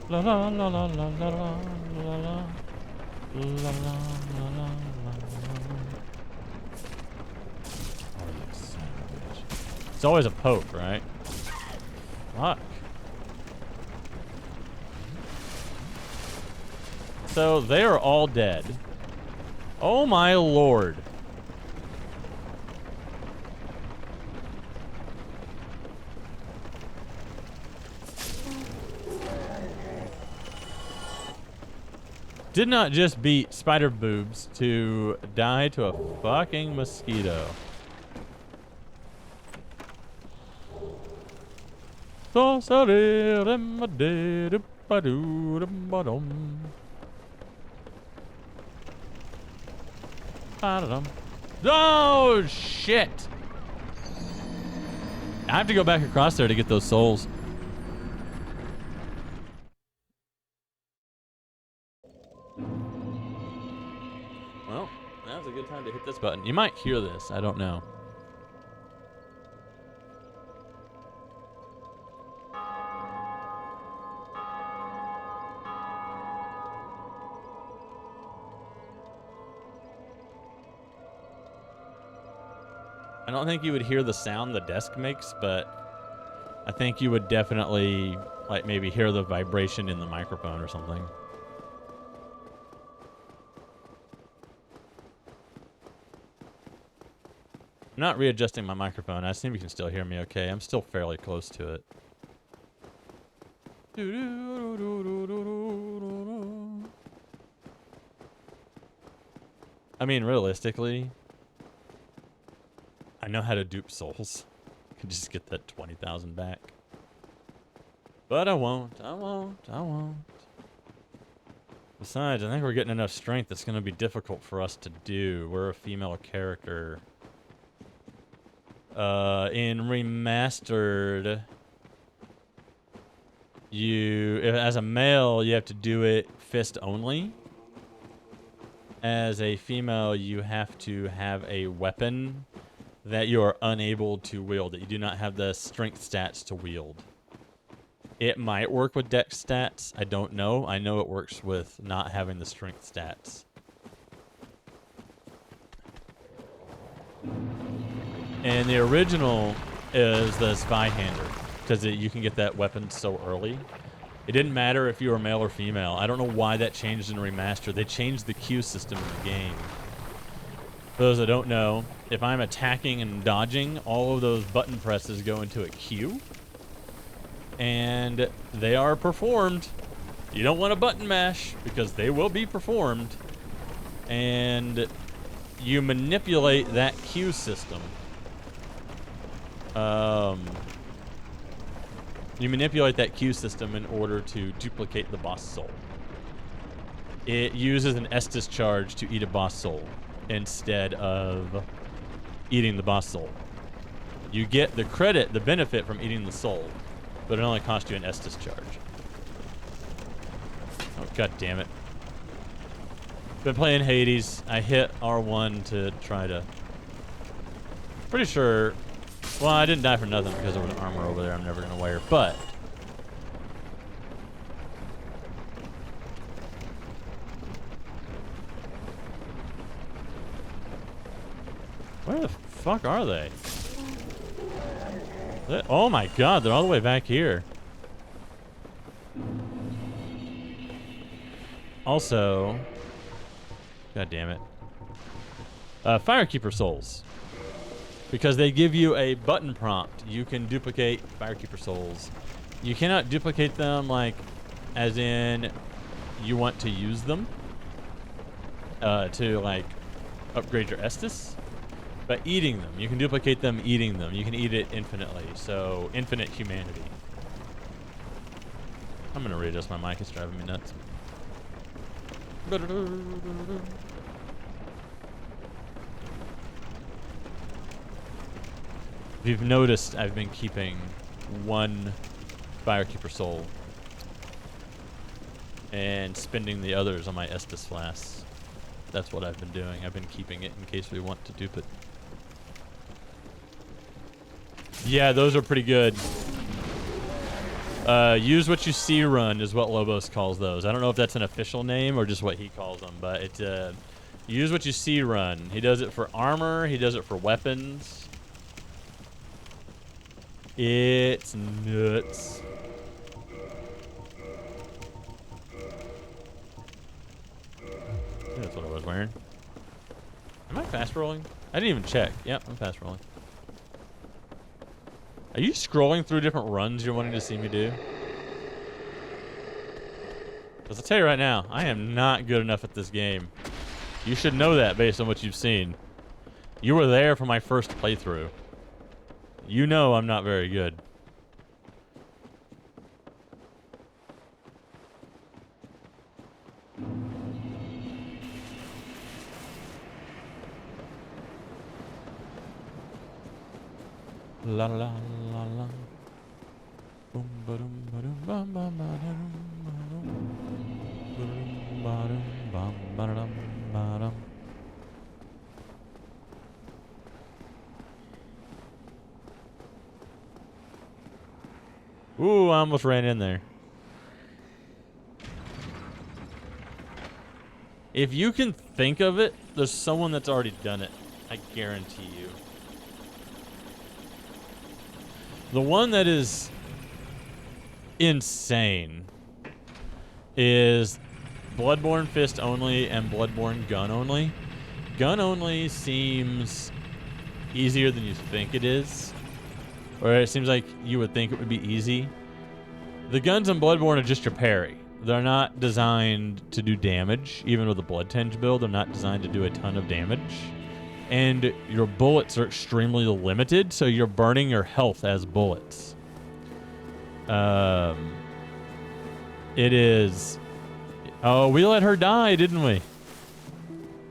La la la la la la la la la la la. It's always a poke, right? Fuck. So they are all dead. Oh my lord. Did not just beat spider boobs to die to a fucking mosquito. Oh, shit. I have to go back across there to get those souls. Well, now's a good time to hit this button. You might hear this. I don't know. I don't think you would hear the sound the desk makes, but I think you would definitely, like, maybe hear the vibration in the microphone or something. I'm not readjusting my microphone. I assume you can still hear me okay. I'm still fairly close to it. I mean, realistically, I know how to dupe souls. I could just get that 20,000 back. But I won't. I won't. I won't. Besides, I think we're getting enough strength that's going to be difficult for us to do. We're a female character. In Remastered, as a male, you have to do it fist only. As a female, you have to have a weapon that you are unable to wield, that you do not have the strength stats to wield. It might work with dex stats. I don't know. I know it works with not having the strength stats. And the original is the Spy-Hander, because you can get that weapon so early. It didn't matter if you were male or female. I don't know why that changed in Remastered. They changed the Q system in the game. For those that don't know, if I'm attacking and dodging, all of those button presses go into a Q. And they are performed. You don't want to button mash, because they will be performed. And you manipulate that Q system. You manipulate that Q system in order to duplicate the boss soul. It uses an Estus charge to eat a boss soul instead of eating the boss soul. You get the credit, the benefit from eating the soul, but it only costs you an Estus charge. Oh, god damn it. Been playing Hades. I hit R1 to try to... Pretty sure... Well, I didn't die for nothing because there was armor over there I'm never going to wear, but... Where the fuck are they? Oh my god, they're all the way back here. Also... God damn it. Firekeeper souls. Because they give you a button prompt. You can duplicate Firekeeper souls. You cannot duplicate them, like, as in you want to use them to, like, upgrade your Estus. But eating them. You can duplicate them eating them. You can eat it infinitely. So, infinite humanity. I'm going to readjust my mic. It's driving me nuts. If you've noticed, I've been keeping one Firekeeper soul and spending the others on my Estus flasks. That's what I've been doing. I've been keeping it in case we want to dupe it. Yeah, those are pretty good. Use what you see run is what Lobos calls those. I don't know if that's an official name or just what he calls them, but it's use what you see run. He does it for armor. He does it for weapons. It's nuts. That's what I was wearing. Am I fast rolling? I didn't even check. Yep, I'm fast rolling. Are you scrolling through different runs you're wanting to see me do? Because I'll tell you right now, I am not good enough at this game. You should know that based on what you've seen. You were there for my first playthrough. You know I'm not very good. La la la la. Boom ba dum ba dum bum bum ba dum ba dum. Ba dum bum ba dum ba dum. Ooh, I almost ran in there. If you can think of it, there's someone that's already done it. I guarantee you. The one that is insane is Bloodborne Fist only and Bloodborne Gun only. Gun only seems easier than you think it is. Or it seems like you would think it would be easy. The guns in Bloodborne are just your parry. They're not designed to do damage. Even with a Blood Tinge build, they're not designed to do a ton of damage. And your bullets are extremely limited, so you're burning your health as bullets. It is... Oh, we let her die, didn't we?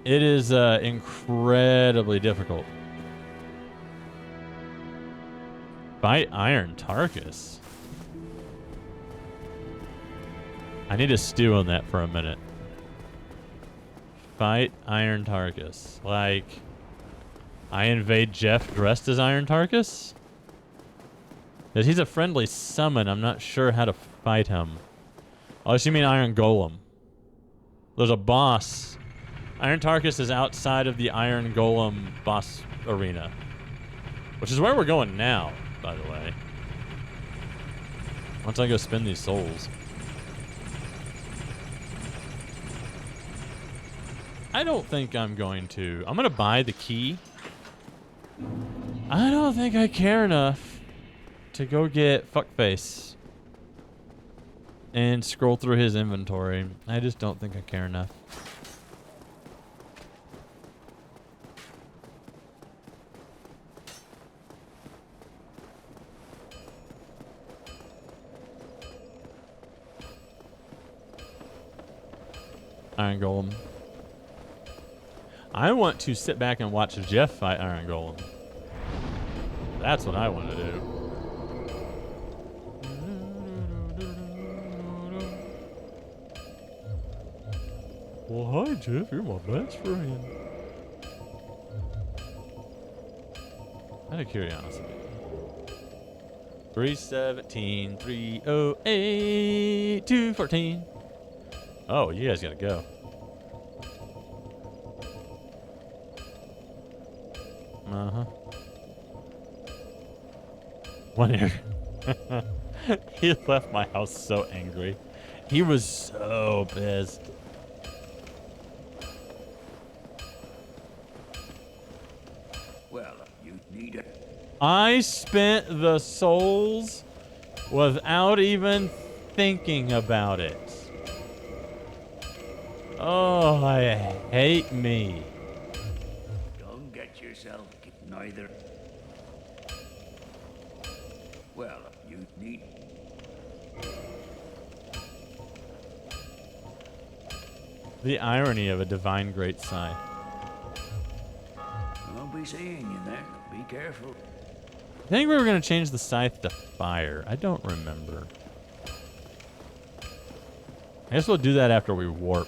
It is incredibly difficult. Fight Iron Tarkus. I need to stew on that for a minute. Fight Iron Tarkus. Like, I invade Jeff dressed as Iron Tarkus? Because he's a friendly summon, I'm not sure how to fight him. Unless you mean Iron Golem. There's a boss. Iron Tarkus is outside of the Iron Golem boss arena. Which is where we're going now, by the way. Once I go spend these souls. I don't think I'm going to. I'm going to buy the key. I don't think I care enough to go get Fuckface and scroll through his inventory. I just don't think I care enough. Iron Golem. I want to sit back and watch Jeff fight Iron Golem. That's what I want to do. Well, hi, Jeff. You're my best friend. Out of curiosity. 317, 308, 214. Oh, you guys gotta go. Uh-huh. One here. He left my house so angry. He was so pissed. Well, you need it. I spent the souls without even thinking about it. Oh, I hate me. Don't get yourself neither. Well, you need... The irony of a divine great scythe. I'll be seeing you there. Be careful. I think we were going to change the scythe to fire. I don't remember. I guess we'll do that after we warp.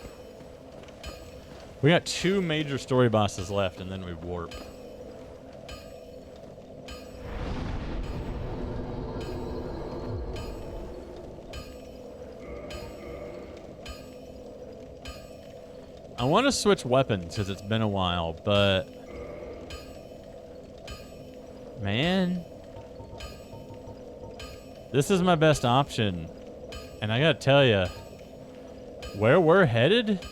We got 2 major story bosses left, and then we warp. I want to switch weapons because it's been a while, but... Man. This is my best option. And I gotta tell you, where we're headed...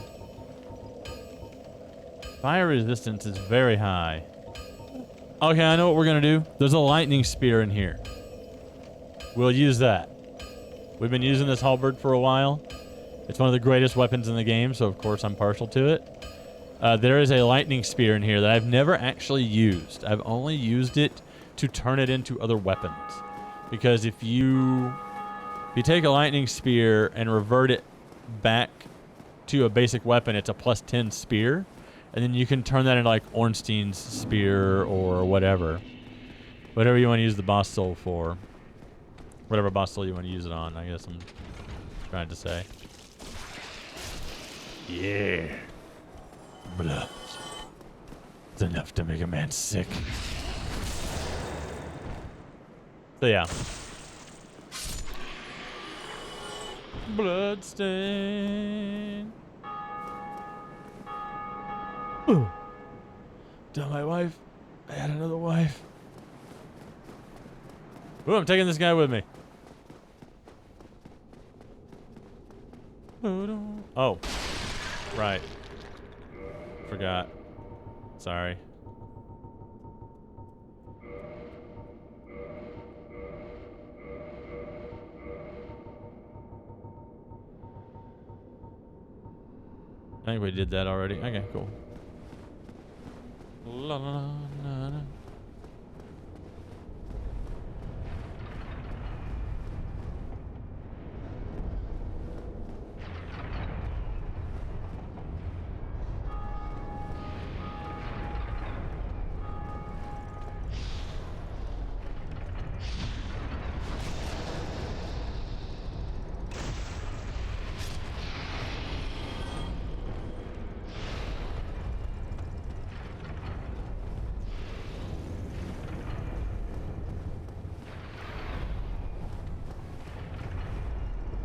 Fire resistance is very high. Okay, I know what we're gonna do. There's a lightning spear in here. We'll use that. We've been using this halberd for a while. It's one of the greatest weapons in the game, so of course I'm partial to it. There is a lightning spear in here that I've never actually used. I've only used it to turn it into other weapons. Because if you take a lightning spear and revert it back to a basic weapon, it's a +10 spear. And then you can turn that into like Ornstein's spear or whatever. Whatever you want to use the boss soul for. Whatever boss soul you want to use it on, I guess I'm trying to say. Yeah. Blood. It's enough to make a man sick. So yeah. Bloodstain. Ooh. Tell my wife I had another wife. Ooh, I'm taking this guy with me. Oh. Right. Forgot. Sorry. I think we did that already. Okay, cool. La, la, la, la, la.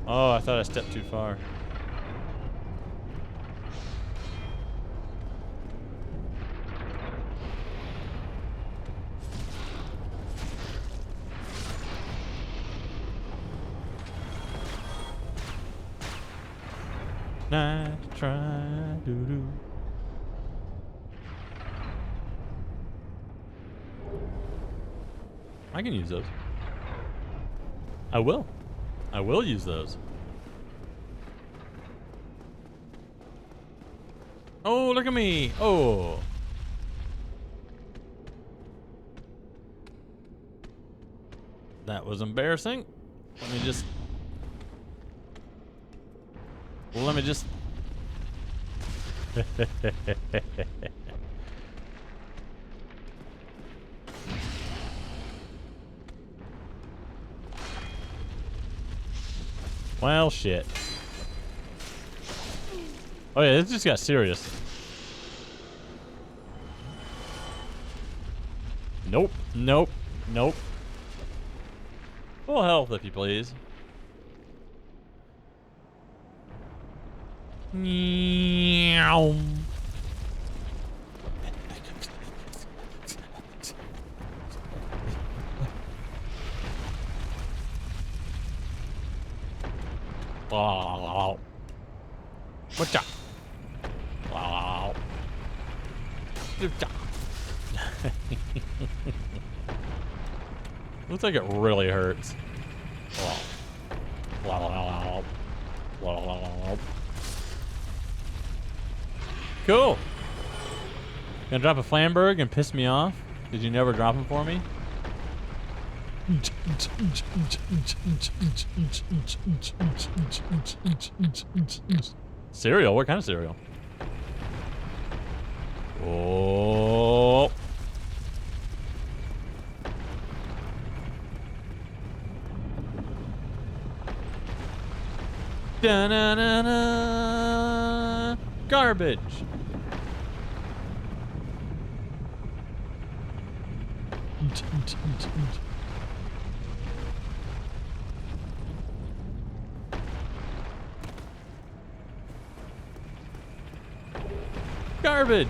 Oh, I thought I stepped too far. Nice try, doo-doo. I can use those. I will. I will use those. Oh, look at me. Oh. That was embarrassing. Let me just... Well, shit. Oh yeah, this just got serious. Nope, nope, nope. Full health, if you please. Meow. Wow. What's up? Wow. Looks like it really hurts. Cool. Gonna drop a Flamberg and piss me off? Did you never drop him for me? Cereal? What kind of cereal? Oh. Da-na-na-na. Garbage. Garbage.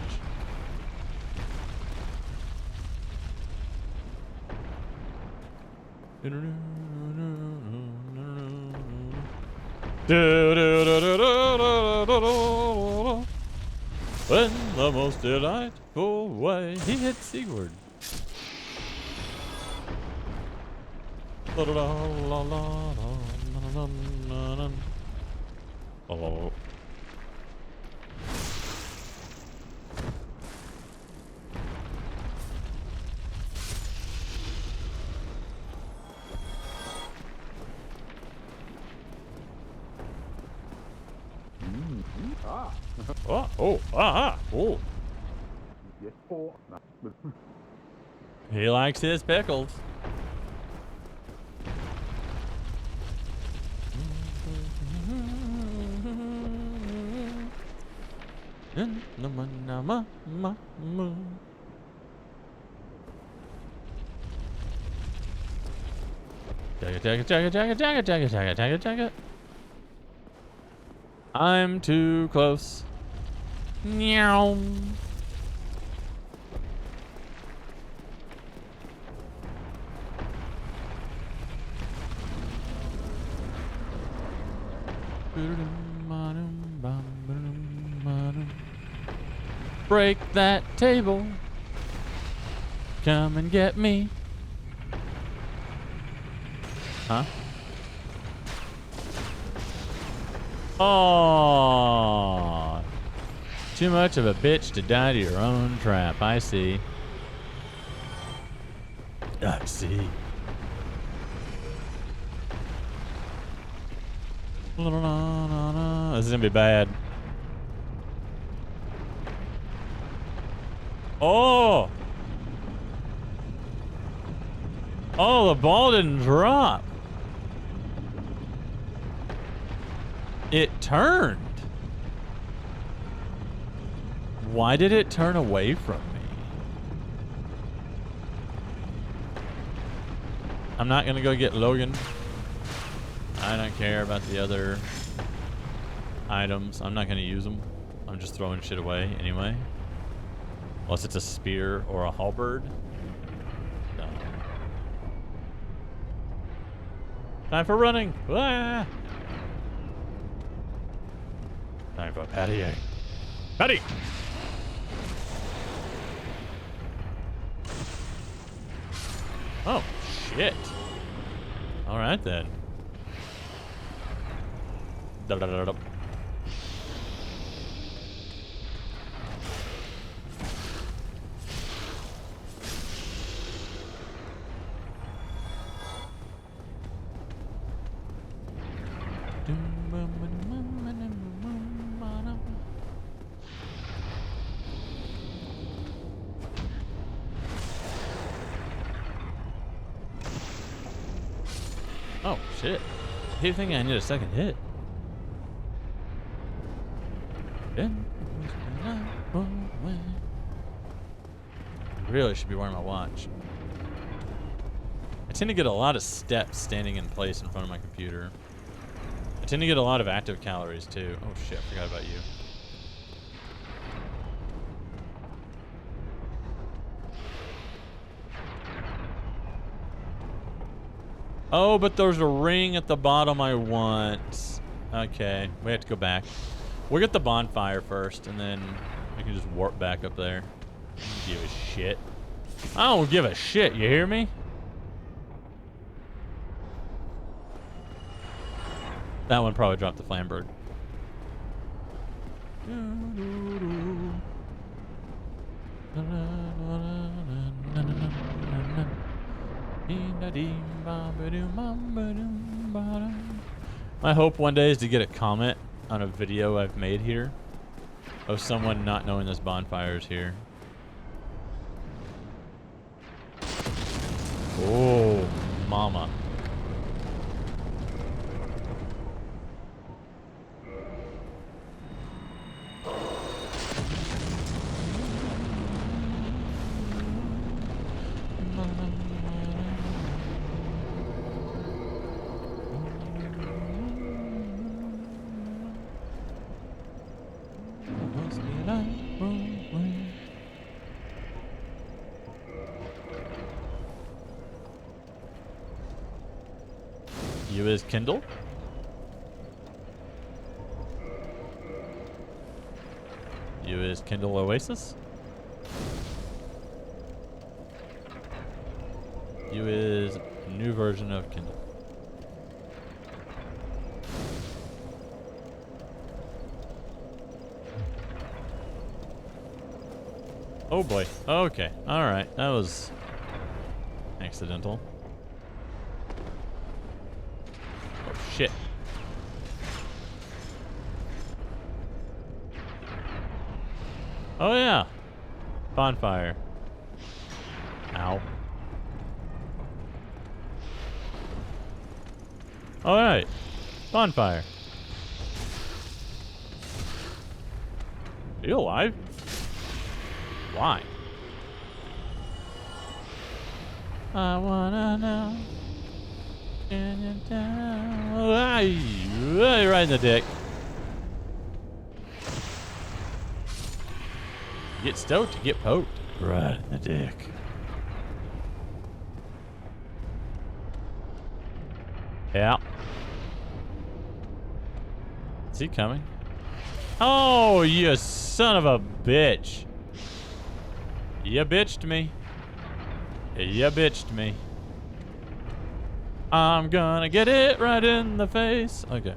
When the most delightful way he hit seaward. Oh. Oh, oh, ah, ah, oh. He likes his pickles. Jacket. I'm too close. Meow. Break that table. Come and get me. Huh? Oh, too much of a bitch to die to your own trap. I see. I see. This is gonna be bad. Oh! Oh, the ball didn't drop. It turned. Why did it turn away from me? I'm not gonna go get Logan. I don't care about the other items. I'm not gonna use them. I'm just throwing shit away anyway. Unless it's a spear or a halberd. No. Time for running. Ah! Time for Patty. Patty! Oh, shit. Alright then. Da-da-da-da-da. Oh, shit. You think I need a second hit? Really should be wearing my watch. I tend to get a lot of steps standing in place in front of my computer. I tend to get a lot of active calories too. Oh shit, I forgot about you. Oh, but there's a ring at the bottom I want. Okay, we have to go back. We'll get the bonfire first, and then we can just warp back up there. I don't give a shit. I don't give a shit, you hear me? That one probably dropped the flame bird. My hope one day is to get a comment on a video I've made here of someone not knowing this bonfire is here. Oh, mama. You is Kindle? You is Kindle Oasis? You is new version of Kindle. Oh boy. Okay. Alright. That was accidental. Oh shit. Oh yeah. Bonfire. Ow. All right. Bonfire. Are you alive? Why? I wanna know. Can you tell? You're right in the dick. Get stoked, you get poked. Right in the dick. Yeah. Is he coming? Oh, you son of a bitch. You bitched me. You bitched me. I'm gonna get it right in the face. Okay.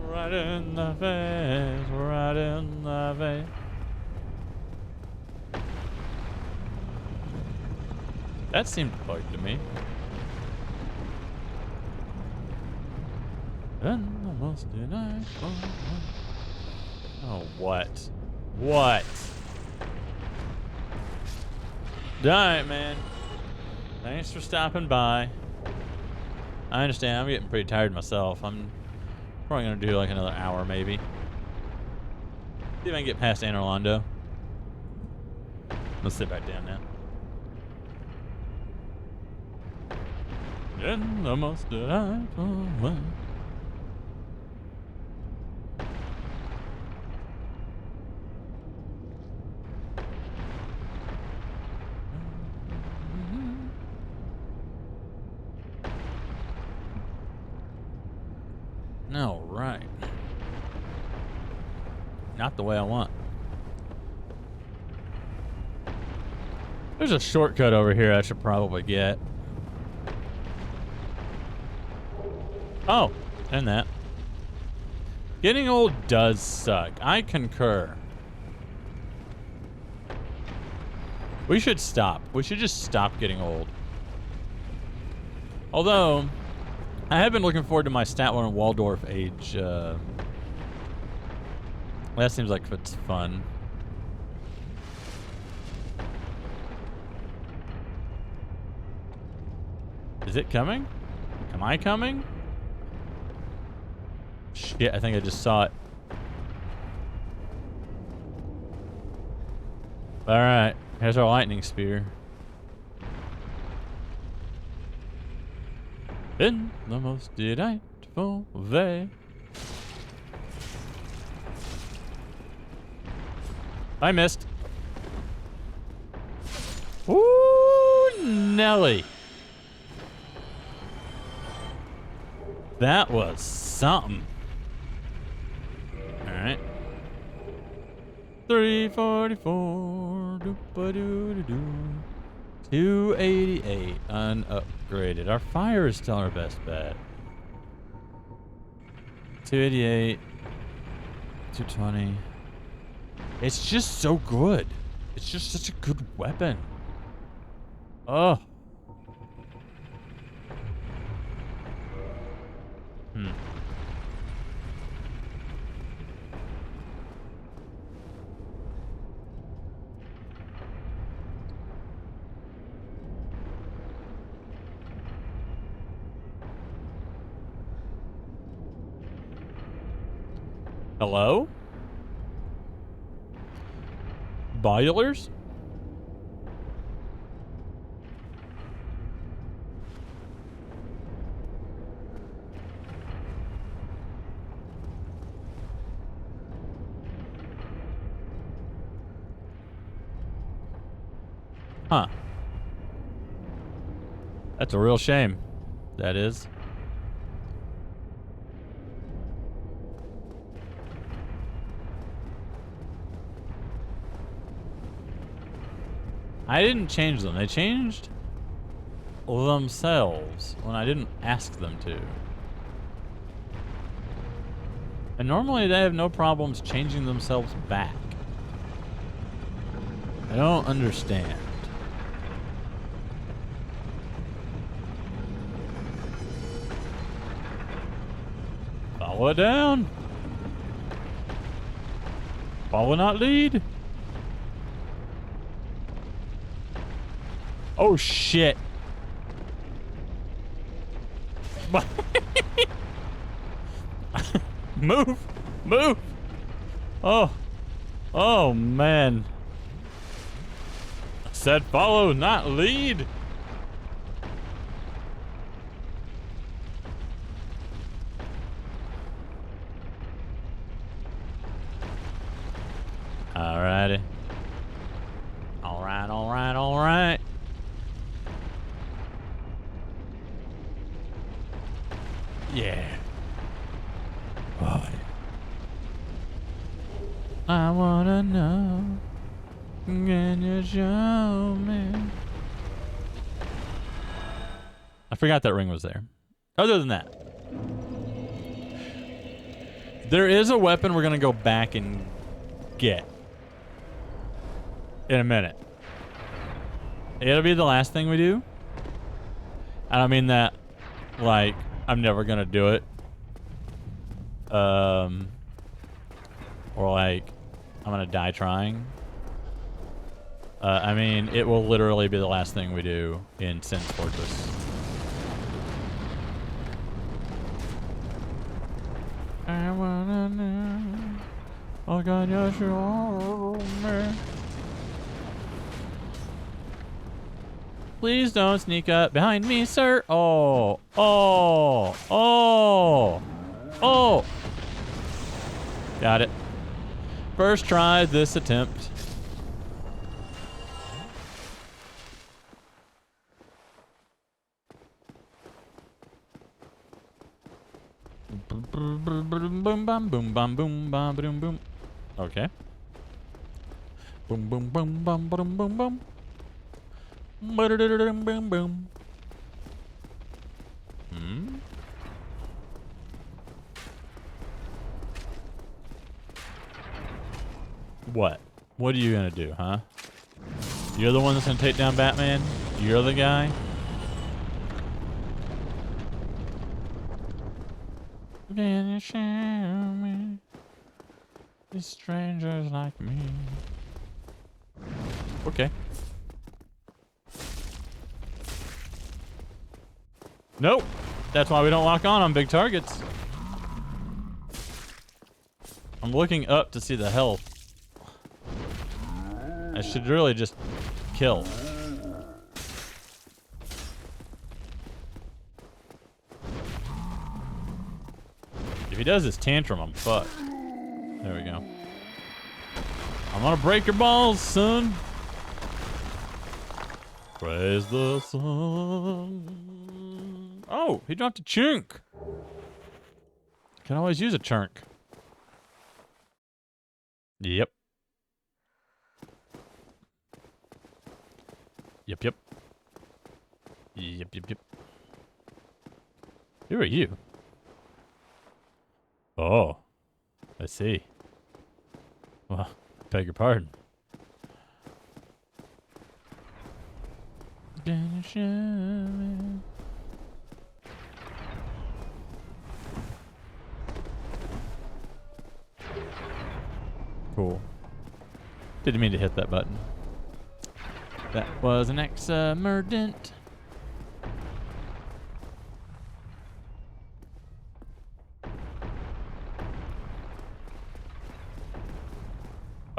Right in the face. Right in the face. That seemed bugged to me. And I must deny. Oh, what? What? Alright, man. Thanks for stopping by. I understand. I'm getting pretty tired myself. I'm probably going to do like another hour, maybe. See if I can get past Anne Orlando. Let's sit back down now. And I must deny. No, right. Not the way I want. There's a shortcut over here I should probably get. Oh, and that. Getting old does suck. I concur. We should stop. We should just stop getting old. Although, I have been looking forward to my Statler and Waldorf age. That seems like it's fun. Is it coming? Am I coming? Shit, I think I just saw it. Alright, here's our lightning spear. In the most delightful way. I missed. Ooh, Nelly. That was something. Alright. 344. Doop-a-doo-doo-doo. 288 unupgraded. Our fire is still our best bet. 288. 220. It's just so good. It's just such a good weapon. Oh. Hello? Boilers? Huh. That's a real shame. That is. I didn't change them. They changed themselves when I didn't ask them to. And normally they have no problems changing themselves back. I don't understand. Follow it down. Follow, not lead. Oh shit. Move! Move! Oh. Oh, man. I said follow, not lead. Alrighty. Alright, alright, alright. Yeah. Oh, yeah. I wanna know. Can you show me? I forgot that ring was there. Other than that, there is a weapon we're gonna go back and get in a minute. It'll be the last thing we do. I don't mean that like I'm never gonna do it. Or like I'm gonna die trying. I mean, it will literally be the last thing we do in Sin's Fortress. I wanna know. Oh God, you show me. Please don't sneak up behind me, sir. Oh, oh, oh, oh. Got it. First try this attempt. Boom bam boom bam boom bam boom boom. Okay. Boom boom boom bam boom boom boom. Boom boom boom. Hmm. What? What are you gonna do, huh? You're the one that's gonna take down Batman? You're the guy? Can you show me these strangers like me? Okay. Nope. That's why we don't lock on big targets. I'm looking up to see the health. I should really just kill. If he does his tantrum, I'm fucked. There we go. I'm gonna break your balls, son. Praise the sun. Oh, he dropped a chunk. Can always use a chunk. Yep. Yep, yep. Yep, yep, yep. Who are you? Oh, I see. Well, beg your pardon. Can you show me? Cool. Didn't mean to hit that button. That was an accident.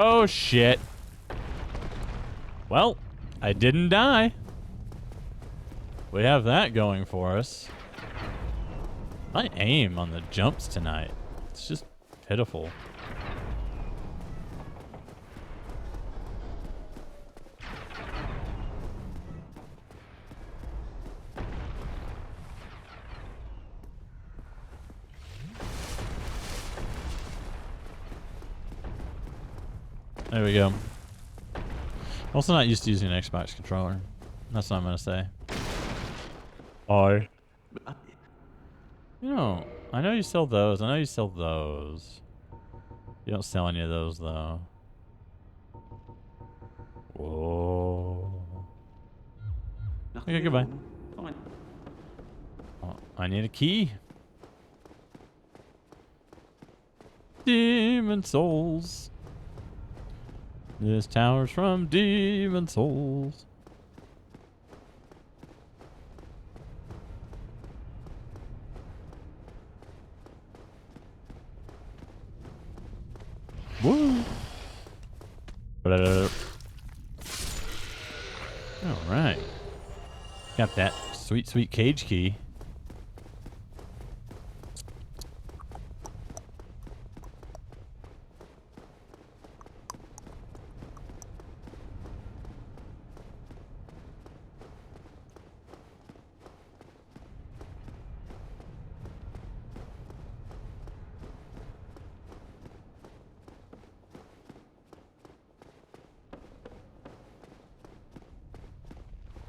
Oh shit. Well, I didn't die. We have that going for us. My aim on the jumps tonight, it's just pitiful. There we go. I'm also not used to using an Xbox controller. That's what I'm gonna say. You know, I know you sell those. I know you sell those. You don't sell any of those though. Whoa. Okay, goodbye. Oh, I need a key. Demon Souls. This tower's from Demon Souls. Woo! All right. Got that sweet, sweet cage key.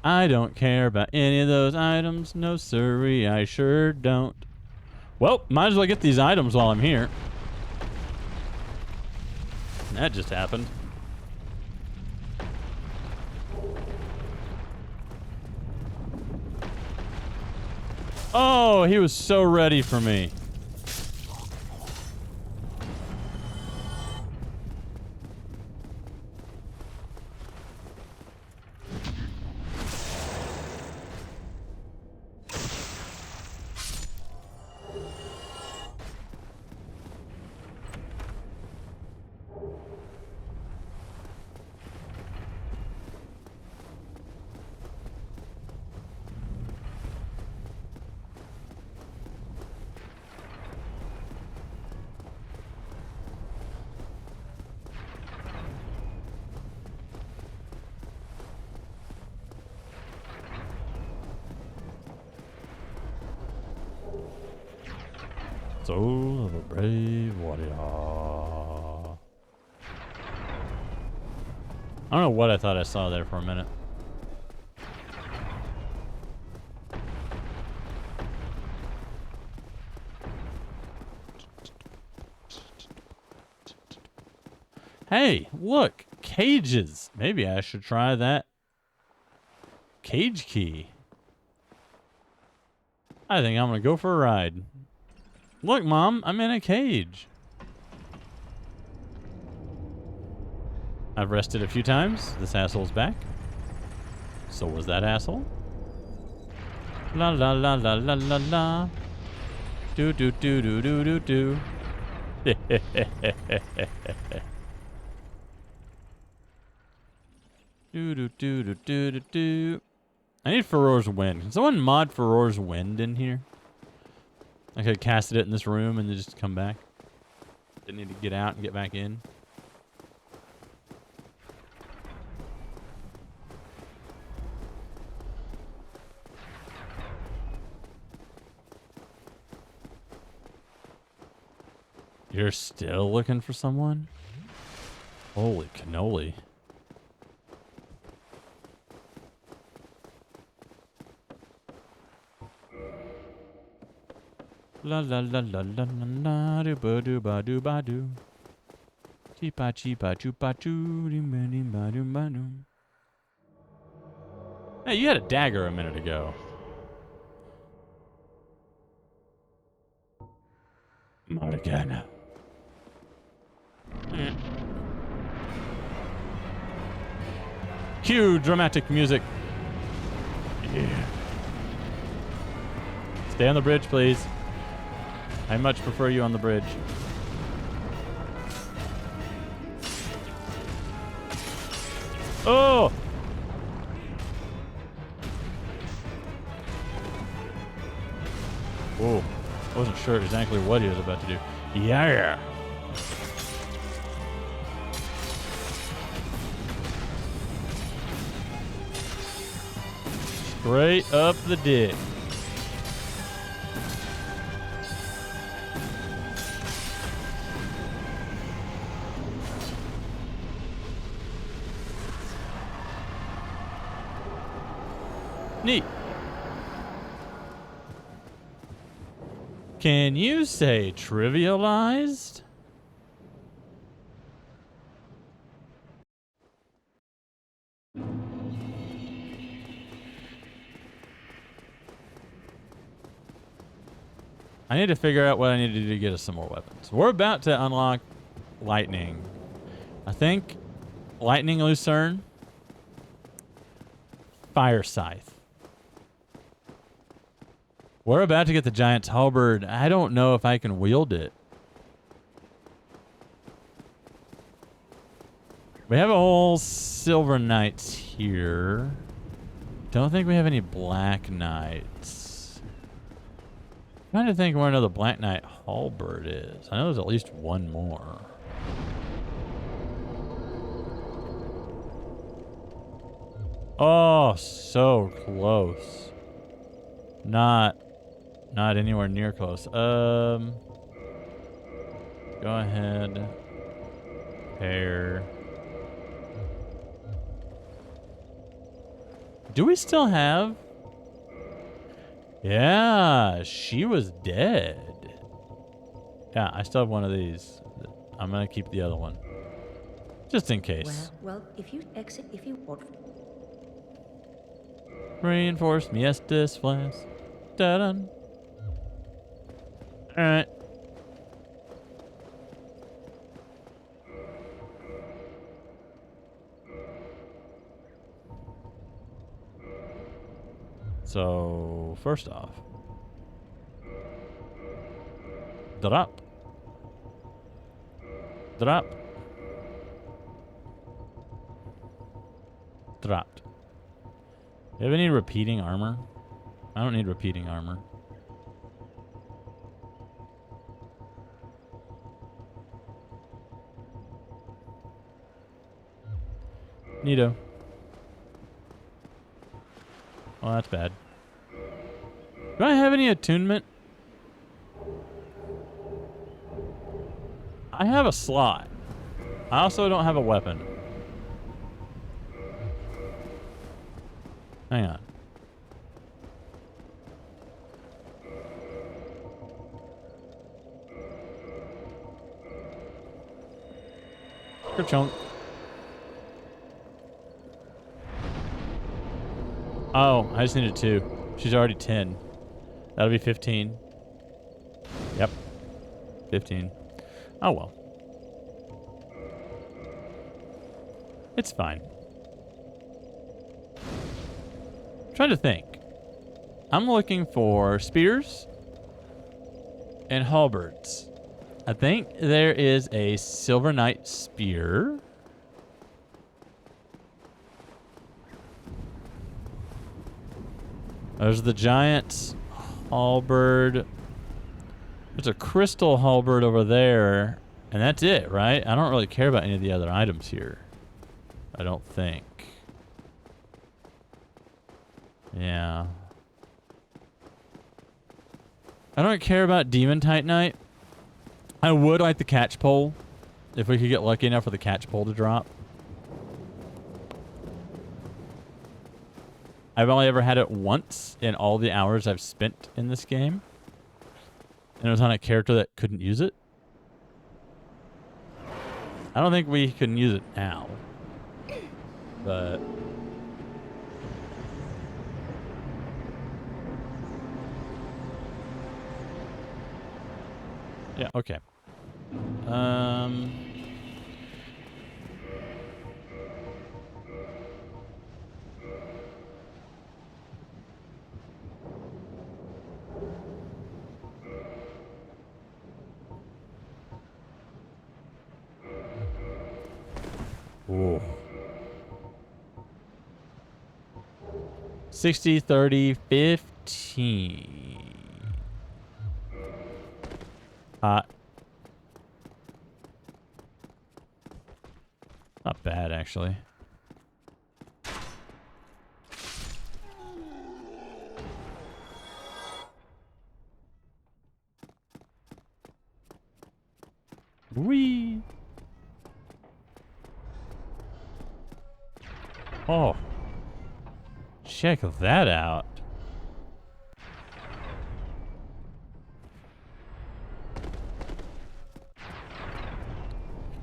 I don't care about any of those items. No siree, I sure don't. Well, might as well get these items while I'm here. That just happened. Oh, he was so ready for me. Soul of a brave warrior. I don't know what I thought I saw there for a minute. Hey, look, cages. Maybe I should try that cage key. I think I'm gonna go for a ride. Look, Mom, I'm in a cage. I've rested a few times. This asshole's back. So was that asshole. La la la la la la la. Do do do do do do do. Do do do do do do do. I need Farore's Wind. Can someone mod Farore's Wind in here? I could have casted it in this room and then just come back. Didn't need to get out and get back in. You're still looking for someone? Holy cannoli. La la la la la la la do ba do ba do ba do. Cheepa cheepa chupa choo dim ba dim ba dum ba dum. Hey, you had a dagger a minute ago. Morgana. Cue dramatic music. Yeah. Stay on the bridge, please. I much prefer you on the bridge. Oh! Whoa. I wasn't sure exactly what he was about to do. Yeah. Straight up the dick. Neat. Can you say trivialized? I need to figure out what I need to do to get us some more weapons. We're about to unlock lightning. I think lightning lucerne, fire scythe. We're about to get the giant halberd. I don't know if I can wield it. We have a whole Silver Knights here. Don't think we have any Black Knights. I'm trying to think where another Black Knight halberd is. I know there's at least one more. Oh, so close. Not anywhere near close. Go ahead. Pair. Do we still have? Yeah, she was dead. Yeah, I still have one of these. I'm gonna keep the other one. Just in case. Well, if you exit, if you want. Reinforced Miestas Flask. Da-dun. Alright. So, first off, drop. Dropped. Do you have any repeating armor? I don't need repeating armor. Neato. Well, that's bad. Do I have any attunement? I have a slot. I also don't have a weapon. Hang on. Chunk. Oh, I just needed 2. She's already 10. That'll be 15. Yep. 15. Oh well. It's fine. I'm trying to think. I'm looking for spears and halberds. I think there is a Silver Knight spear. There's the giant halberd. There's a crystal halberd over there. And that's it, right? I don't really care about any of the other items here. I don't think. Yeah. I don't care about Demon Titanite. I would like the catch pole. If we could get lucky enough for the catch pole to drop. I've only ever had it once in all the hours I've spent in this game. And it was on a character that couldn't use it. I don't think we can use it now. But... yeah, okay. Ooh. 60, 30, 15. Not bad, actually. Whee! Oh. Check that out.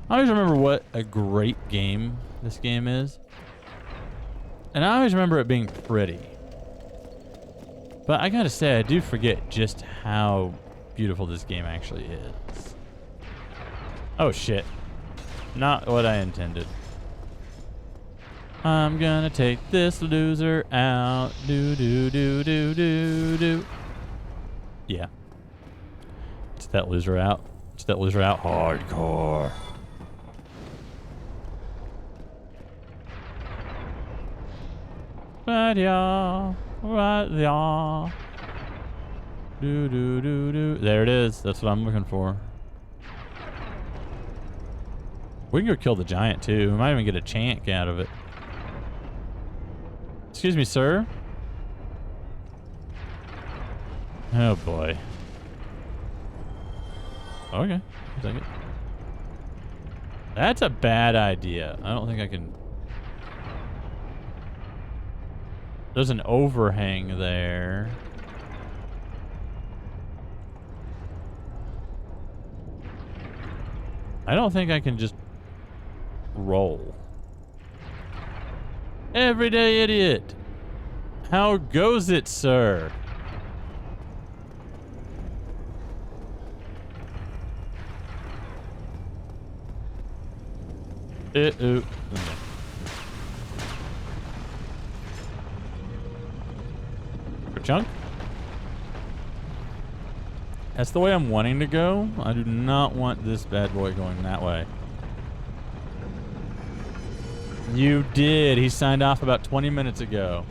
I always remember what a great game this game is. And I always remember it being pretty. But I gotta say, I do forget just how beautiful this game actually is. Oh shit. Not what I intended. I'm gonna take this loser out. Do do do do do do. Yeah. It's that loser out. It's that loser out hardcore. Right here. Right there. Do do do do. There it is. That's what I'm looking for. We can go kill the giant too. We might even get a chant out of it. Excuse me, sir. Oh boy. Okay, I'll take it. That's a bad idea. I don't think I can. There's an overhang there. I don't think I can just roll. Everyday idiot. How goes it, sir? Ooh. For chunk? That's the way I'm wanting to go. I do not want this bad boy going that way. You did. He signed off about 20 minutes ago.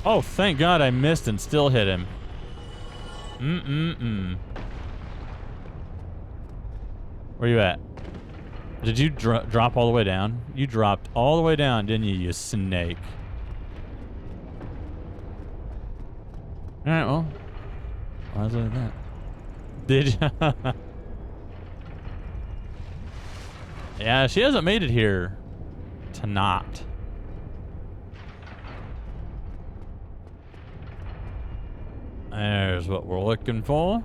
Oh, thank God I missed and still hit him. Where you at? Did you drop all the way down? You dropped all the way down, didn't you, you snake? Alright, well. Why was it like that? Did you? Yeah, she hasn't made it here. To not. There's what we're looking for.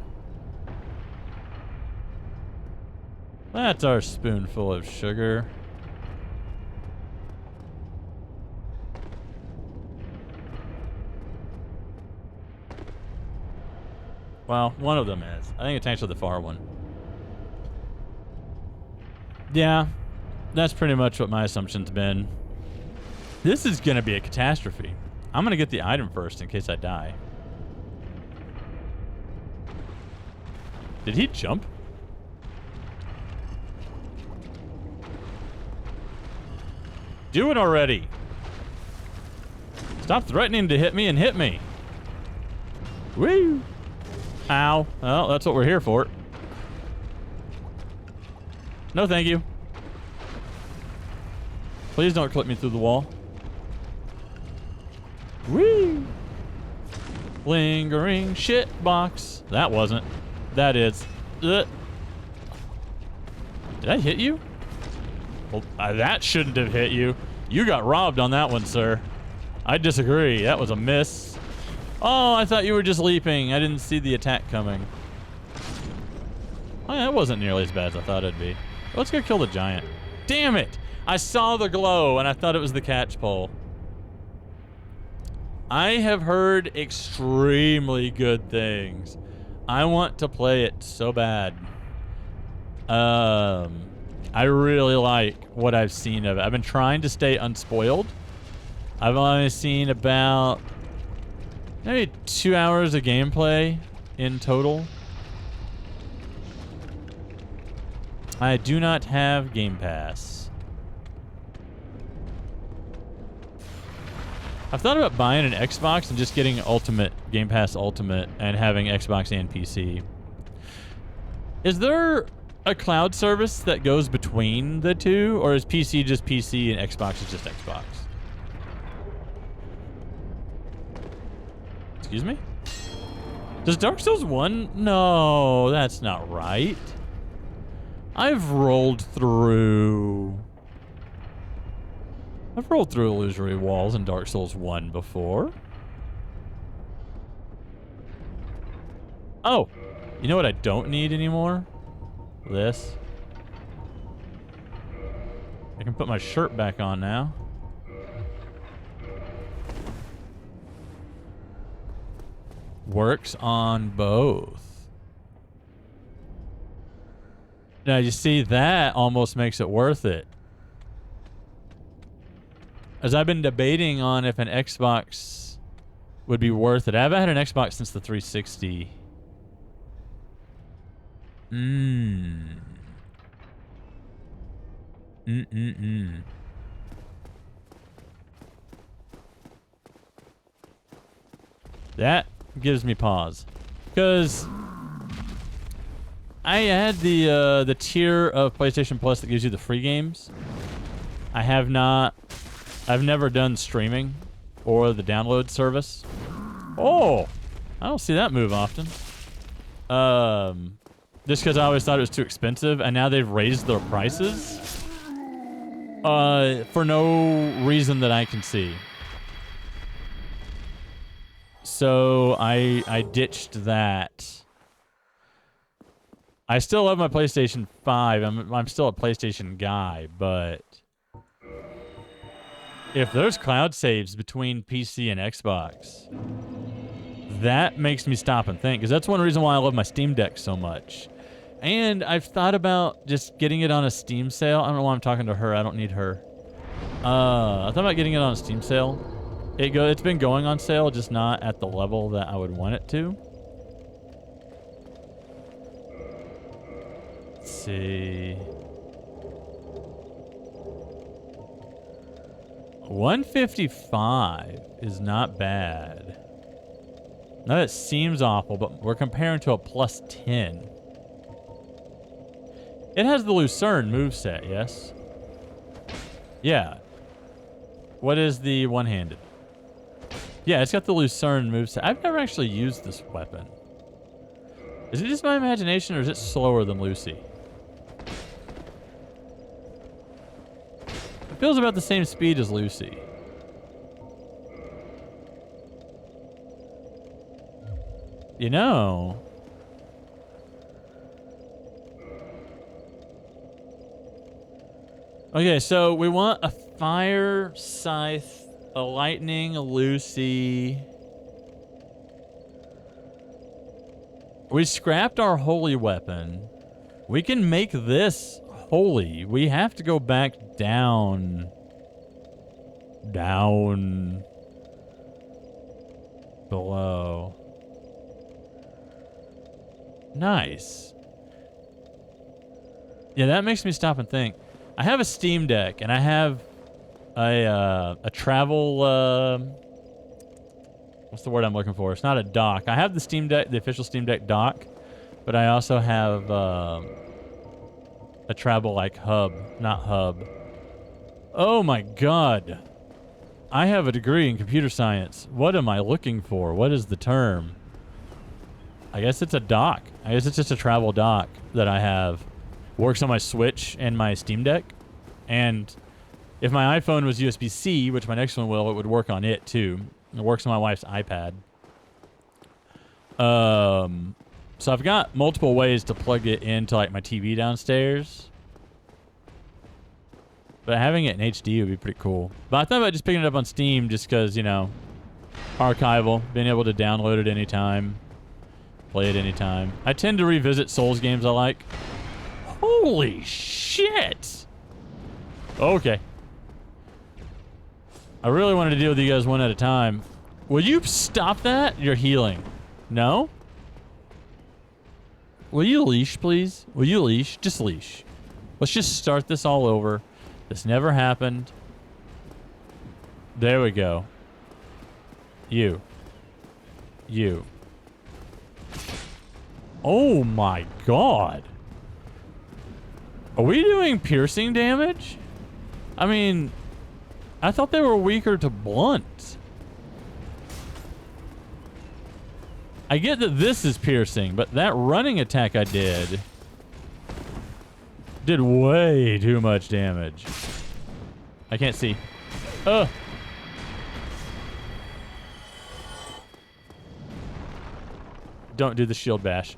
That's our spoonful of sugar. Well, one of them is. I think it's actually the far one. Yeah, that's pretty much what my assumption's been. This is gonna be a catastrophe. I'm gonna get the item first in case I die. Did he jump? Do it already. Stop threatening to hit me and hit me. Woo! Ow. Well, that's what we're here for. No, thank you. Please don't clip me through the wall. Woo! Lingering shit box. That wasn't. That is. Did I hit you? Well, that shouldn't have hit you. You got robbed on that one, sir. I disagree. That was a miss. Oh, I thought you were just leaping. I didn't see the attack coming. Oh, yeah, that wasn't nearly as bad as I thought it'd be. Let's go kill the giant. Damn it! I saw the glow and I thought it was the catch pole. I have heard extremely good things. I want to play it so bad. I really like what I've seen of it. I've been trying to stay unspoiled. I've only seen about maybe 2 hours of gameplay in total. I do not have Game Pass. I've thought about buying an Xbox and just getting Ultimate, Game Pass Ultimate, and having Xbox and PC. Is there a cloud service that goes between the two, or is PC just PC and Xbox is just Xbox? Excuse me? Does Dark Souls 1? No, that's not right. I've rolled through illusory walls in Dark Souls 1 before. Oh, you know what I don't need anymore? This. I can put my shirt back on now. Works on both. Now you see, that almost makes it worth it. As I've been debating on if an Xbox would be worth it. I haven't had an Xbox since the 360. Mmm. Mm-mm-mm. That gives me pause. Because I had the tier of PlayStation Plus that gives you the free games. I've never done streaming or the download service. Oh! I don't see that move often. Just because I always thought it was too expensive, and now they've raised their prices. For no reason that I can see. So I ditched that. I still love my PlayStation 5. I'm still a PlayStation guy, but if there's cloud saves between PC and Xbox, that makes me stop and think, because that's one reason why I love my Steam Deck so much. And I've thought about just getting it on a Steam sale. I don't know why I'm talking to her. I don't need her. I thought about getting it on a Steam sale. It's been going on sale, just not at the level that I would want it to. Let's see. 155 is not bad. Now that seems awful, but we're comparing to a plus 10. It has the Lucerne moveset, yes? Yeah. What is the one-handed? Yeah, it's got the Lucerne moveset. I've never actually used this weapon. Is it just my imagination, or is it slower than Lucy? It feels about the same speed as Lucy. You know... Okay, so we want a fire scythe, a lightning, a Lucy. We scrapped our holy weapon. We can make this holy. We have to go back down. Down. Below. Nice. Yeah, that makes me stop and think. I have a Steam Deck, and I have a travel, what's the word I'm looking for? It's not a dock. I have the Steam Deck, the official Steam Deck dock, but I also have a travel, like, hub, not hub. Oh my god. I have a degree in computer science. What am I looking for? What is the term? I guess it's a dock. I guess it's just a travel dock that I have. Works on my Switch and my Steam Deck. And if my iPhone was USB-C, which my next one will, it would work on it too. It works on my wife's iPad. So I've got multiple ways to plug it into like my TV downstairs. But having it in HD would be pretty cool. But I thought about just picking it up on Steam just because, you know, archival, being able to download it anytime, play it anytime. I tend to revisit Souls games I like. Holy shit! Okay. I really wanted to deal with you guys one at a time. Will you stop that? You're healing. No? Will you leash, please? Will you leash? Just leash. Let's just start this all over. This never happened. There we go. You. You. Oh my god. Are we doing piercing damage? I mean, I thought they were weaker to blunt. I get that this is piercing, but that running attack I did way too much damage. I can't see. Ugh. Don't do the shield bash.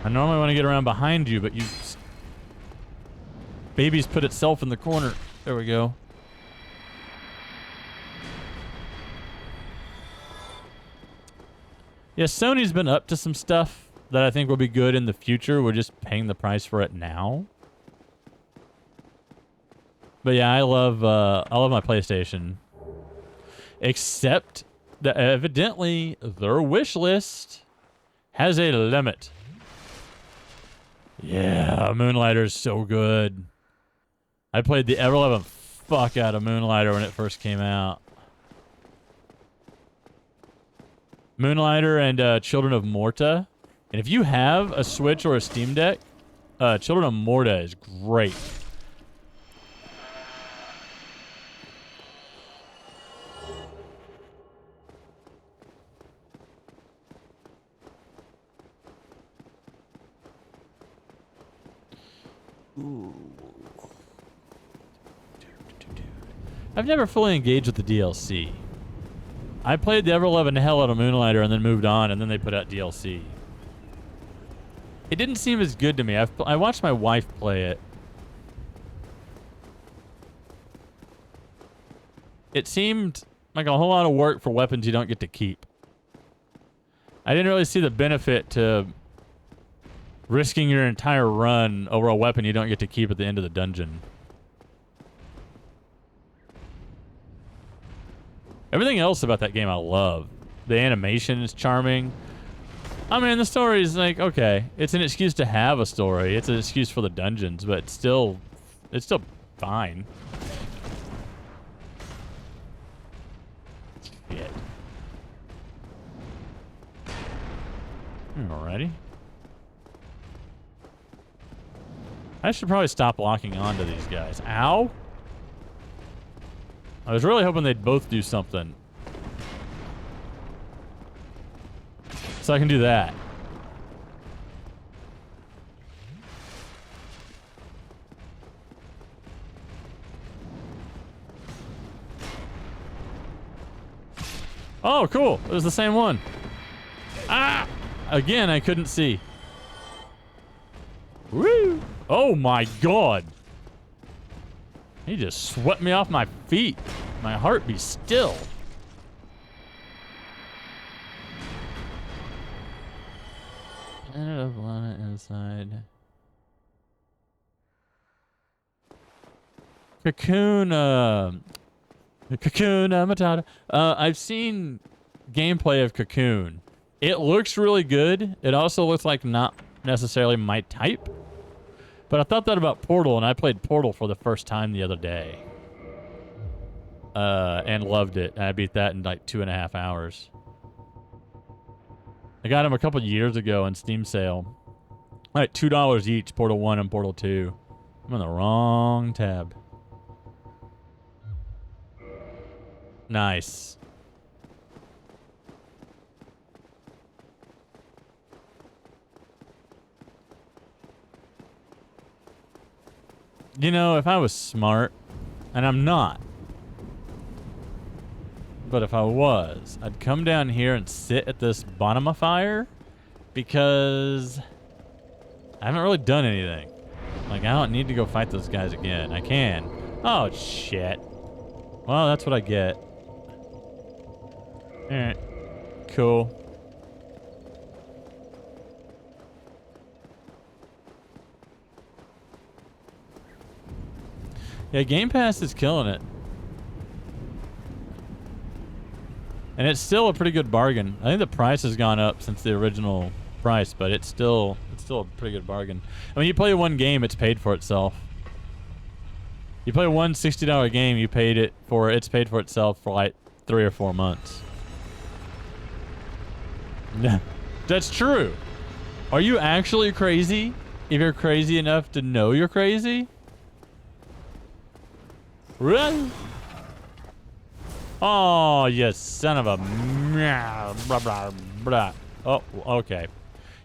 I normally want to get around behind you, but you... Baby's put itself in the corner. There we go. Yeah, Sony's been up to some stuff that I think will be good in the future. We're just paying the price for it now. But yeah, I love my PlayStation. Except that evidently their wish list has a limit. Yeah, Moonlighter is so good. I played the ever-loving fuck out of Moonlighter when it first came out. Moonlighter and Children of Morta. And if you have a Switch or a Steam Deck, Children of Morta is great. Ooh. I've never fully engaged with the DLC. I played the ever-loving hell out of Moonlighter and then moved on, and then they put out DLC. It didn't seem as good to me. I watched my wife play it. It seemed like a whole lot of work for weapons you don't get to keep. I didn't really see the benefit to risking your entire run over a weapon you don't get to keep at the end of the dungeon. Everything else about that game I love. The animation is charming. I mean, the story is like, okay, it's an excuse to have a story. It's an excuse for the dungeons, but it's still fine. Shit. Alrighty. I should probably stop locking onto these guys. Ow! I was really hoping they'd both do something. So I can do that. Oh, cool. It was the same one. Ah! Again, I couldn't see. Woo! Oh my god. He just swept me off my feet. My heart be still. Ended up on it inside. Cocoon, Cocoon Matata. I've seen gameplay of Cocoon. It looks really good. It also looks like not necessarily my type. But I thought that about Portal, and I played Portal for the first time the other day. And loved it. And I beat that in like 2.5 hours. I got them a couple years ago on Steam sale. Like $2 each, Portal 1 and Portal 2. I'm on the wrong tab. Nice. You know, if I was smart, and I'm not, but if I was, I'd come down here and sit at this bottom of fire because I haven't really done anything. Like, I don't need to go fight those guys again. I can. Oh, shit. Well, that's what I get. Alright. Cool. Yeah, Game Pass is killing it. And it's still a pretty good bargain. I think the price has gone up since the original price, but it's still a pretty good bargain. I mean, you play one game, it's paid for itself. You play one $60 game, it's paid for itself for like 3 or 4 months. That's true. Are you actually crazy? If you're crazy enough to know you're crazy? Run! Oh, you son of a... Oh, okay.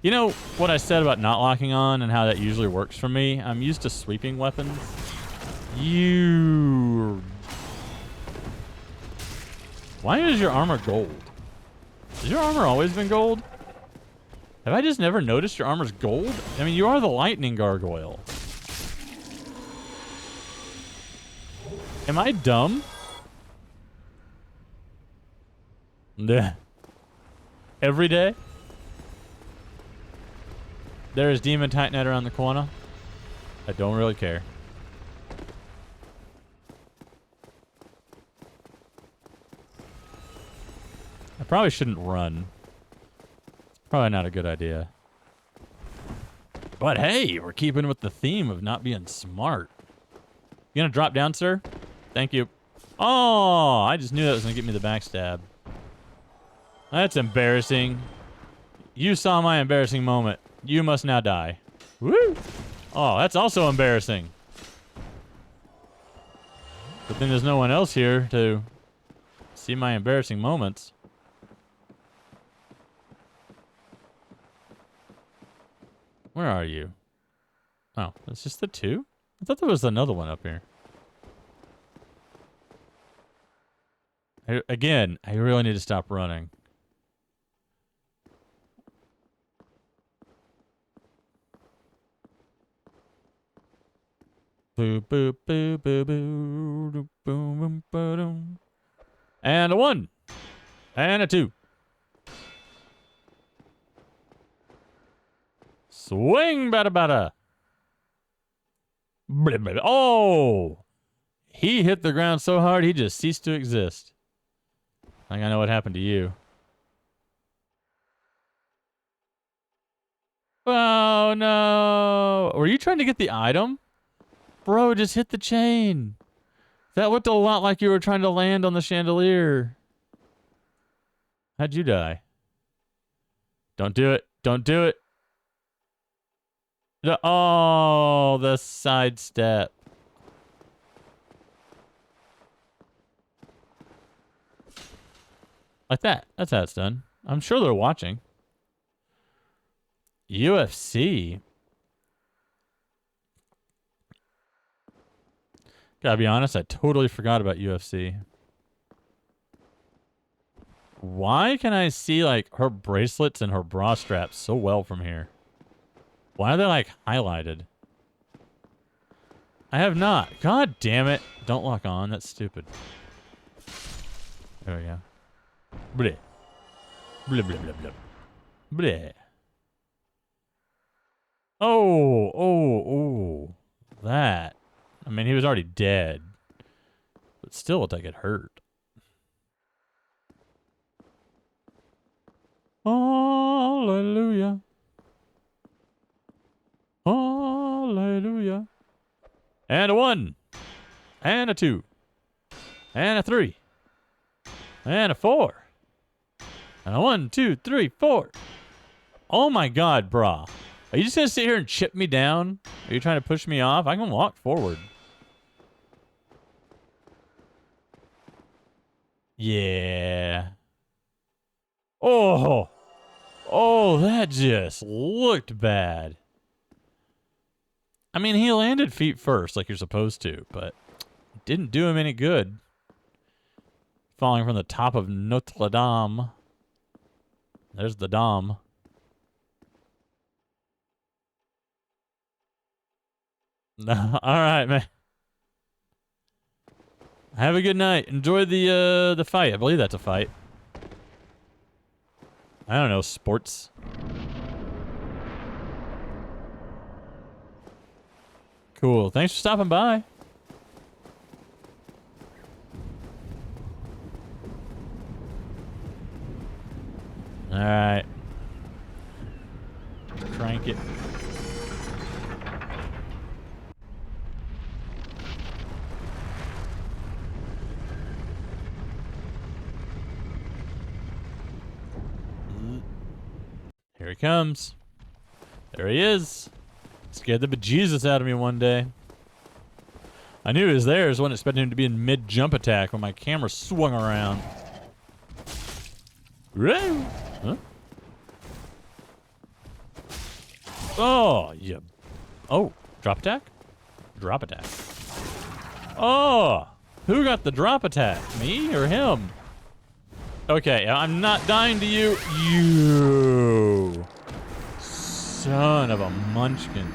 You know what I said about not locking on and how that usually works for me? I'm used to sweeping weapons. Why is your armor gold? Has your armor always been gold? Have I just never noticed your armor's gold? I mean, you are the lightning gargoyle. Am I dumb? Every day? There is Demon Titanite around the corner. I don't really care. I probably shouldn't run. It's probably not a good idea. But hey, we're keeping with the theme of not being smart. You gonna drop down, sir? Thank you. Oh, I just knew that was gonna get me the backstab. That's embarrassing. You saw my embarrassing moment. You must now die. Woo! Oh, that's also embarrassing. But then there's no one else here to see my embarrassing moments. Where are you? Oh, it's just the two? I thought there was another one up here. Again, I really need to stop running. Boo boo boo boo boo boom boom boom. And a 1. And a 2. Swing bada bada. Oh! He hit the ground so hard he just ceased to exist. I think I know what happened to you. Oh no! Were you trying to get the item? Bro, just hit the chain. That looked a lot like you were trying to land on the chandelier. How'd you die? Don't do it. Don't do it. Oh, the sidestep. Like that. That's how it's done. I'm sure they're watching. UFC. Gotta be honest, I totally forgot about UFC. Why can I see, like, her bracelets and her bra straps so well from here? Why are they, like, highlighted? I have not. God damn it. Don't lock on. That's stupid. There we go. Bleh. Bleh, bleh, bleh, bleh. Bleh. Oh, oh, oh. That. I mean, he was already dead. But still, looked like it hurt. Hallelujah. Hallelujah. And a 1. And a 2. And a 3. And a 4. And a 1, 2, 3, 4. Oh my god, brah. Are you just gonna sit here and chip me down? Are you trying to push me off? I can walk forward. Yeah. Oh. Oh, that just looked bad. I mean, he landed feet first like you're supposed to, but it didn't do him any good. Falling from the top of Notre Dame. There's the Dame. All right, man. Have a good night. Enjoy the fight. I believe that's a fight. I don't know, sports. Cool. Thanks for stopping by. All right. Crank it. Here he comes. There he is. Scared the bejesus out of me one day. I knew he was there. I was expecting him to be in mid-jump attack when my camera swung around. Whoa. Huh? Oh, yeah. Oh, drop attack? Drop attack. Oh, who got the drop attack? Me or him? Okay, I'm not dying to you. You son of a munchkin.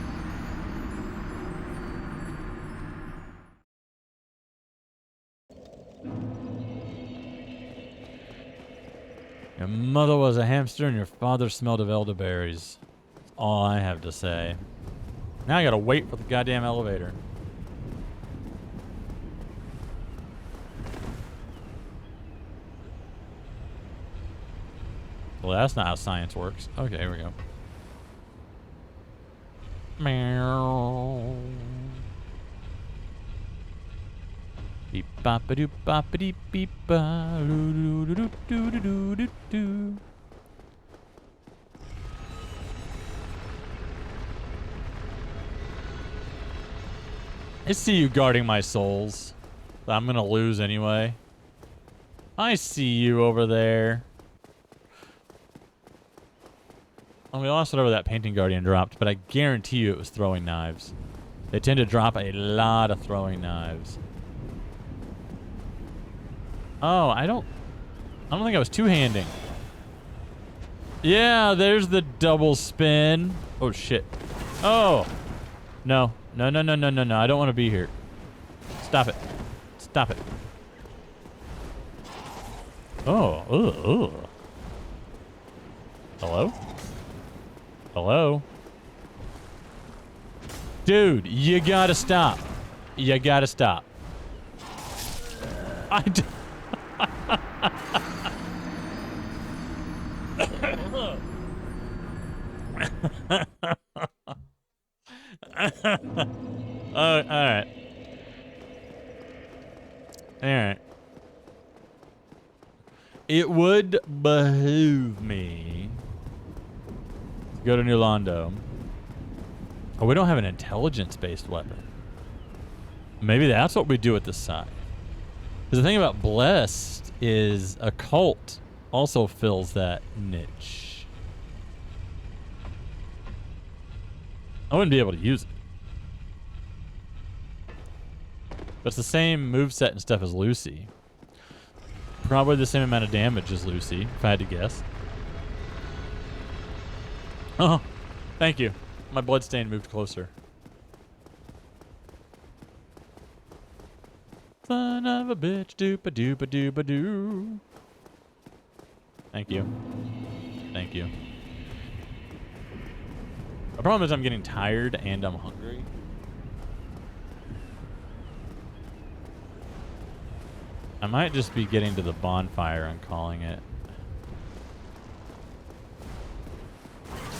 Your mother was a hamster and your father smelled of elderberries. That's all I have to say. Now I gotta wait for the goddamn elevator. Well, that's not how science works. Okay, here we go. Meow. Beep bop a doop bop a deep beep ba doo doo doo doo doo doo doo doo. I see you guarding my souls that I'm gonna lose anyway. I see you over there. And we lost whatever that painting guardian dropped, but I guarantee you it was throwing knives. They tend to drop a lot of throwing knives. Oh, I don't think I was two-handing. Yeah, there's the double spin. Oh shit. Oh. No. No, no, no, no, no, no. I don't want to be here. Stop it. Stop it. Oh. Ugh. Hello? Hello? Dude, you gotta stop. You gotta stop. I d Alright. Alright. It would behoove me to go to New Londo. Oh, we don't have an intelligence-based weapon. Maybe that's what we do at this side. Because the thing about Blessed is Occult also fills that niche. I wouldn't be able to use it. But it's the same moveset and stuff as Lucy. Probably the same amount of damage as Lucy, if I had to guess. Oh, thank you. My bloodstain moved closer. Son of a bitch, doop-a-doop-a-doop-a-doo. Thank you. Thank you. The problem is I'm getting tired and I'm hungry. I might just be getting to the bonfire and calling it.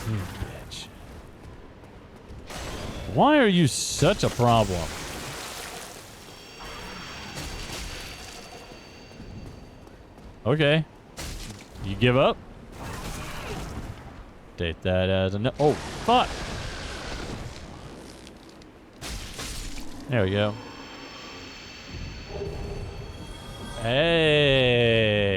You bitch. Why are you such a problem? Okay. You give up? Take that as a no. Oh, fuck! There we go. Hey!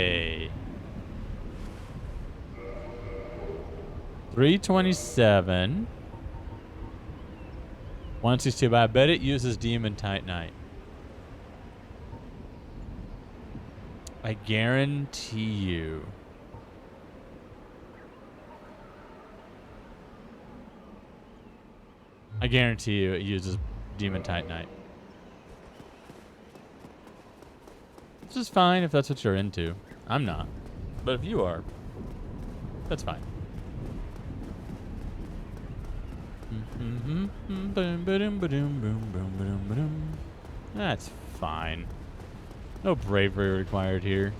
327. 162, but I bet it uses Demon Titanite. I guarantee you. I guarantee you it uses Demon Titanite. Which is fine if that's what you're into. I'm not. But if you are, that's fine. That's fine. No bravery required here.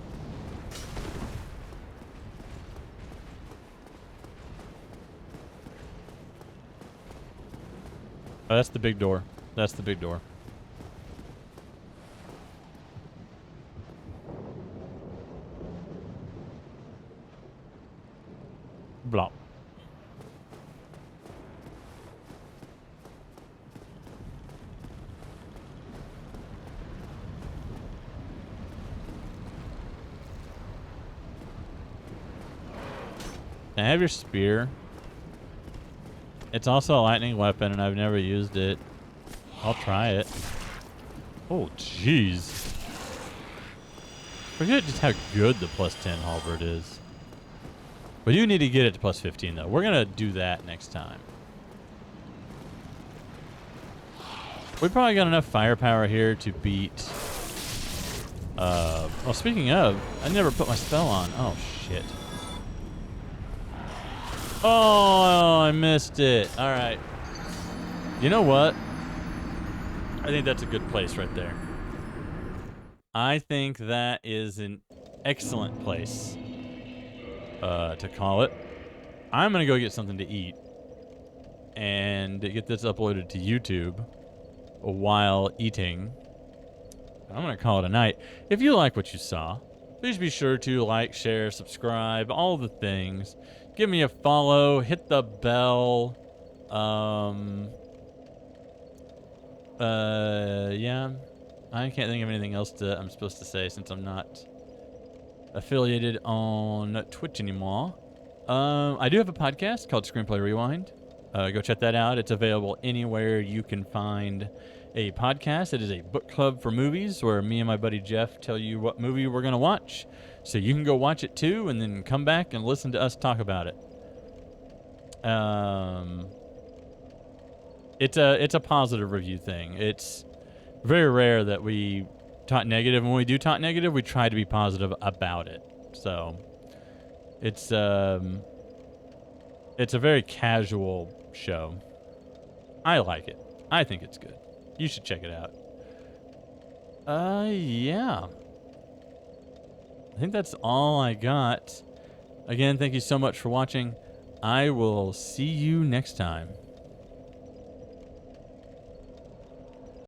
Oh, that's the big door. That's the big door. Blah. Can I have your spear? It's also a lightning weapon, and I've never used it. I'll try it. Oh, jeez. Forget just how good the +10 halberd is. We do need to get it to +15, though. We're going to do that next time. We probably got enough firepower here to beat... well, speaking of, I never put my spell on. Oh, shit. Oh, I missed it. All right. You know what? I think that's a good place right there. I think that is an excellent place to call it. I'm gonna go get something to eat and get this uploaded to YouTube while eating. I'm gonna call it a night. If you like what you saw, please be sure to like, share, subscribe, all the things. Give me a follow, hit the bell. Yeah. I can't think of anything else I'm supposed to say since I'm not affiliated on Twitch anymore. I do have a podcast called Screenplay Rewind. Go check that out. It's available anywhere you can find a podcast. It is a book club for movies where me and my buddy Jeff tell you what movie we're going to watch. So you can go watch it too and then come back and listen to us talk about it. It's a positive review thing. It's very rare that we talk negative. When we do talk negative, we try to be positive about it. So it's a very casual show. I like it. I think it's good. You should check it out. Yeah. I think that's all I got. Again, thank you so much for watching. I will see you next time.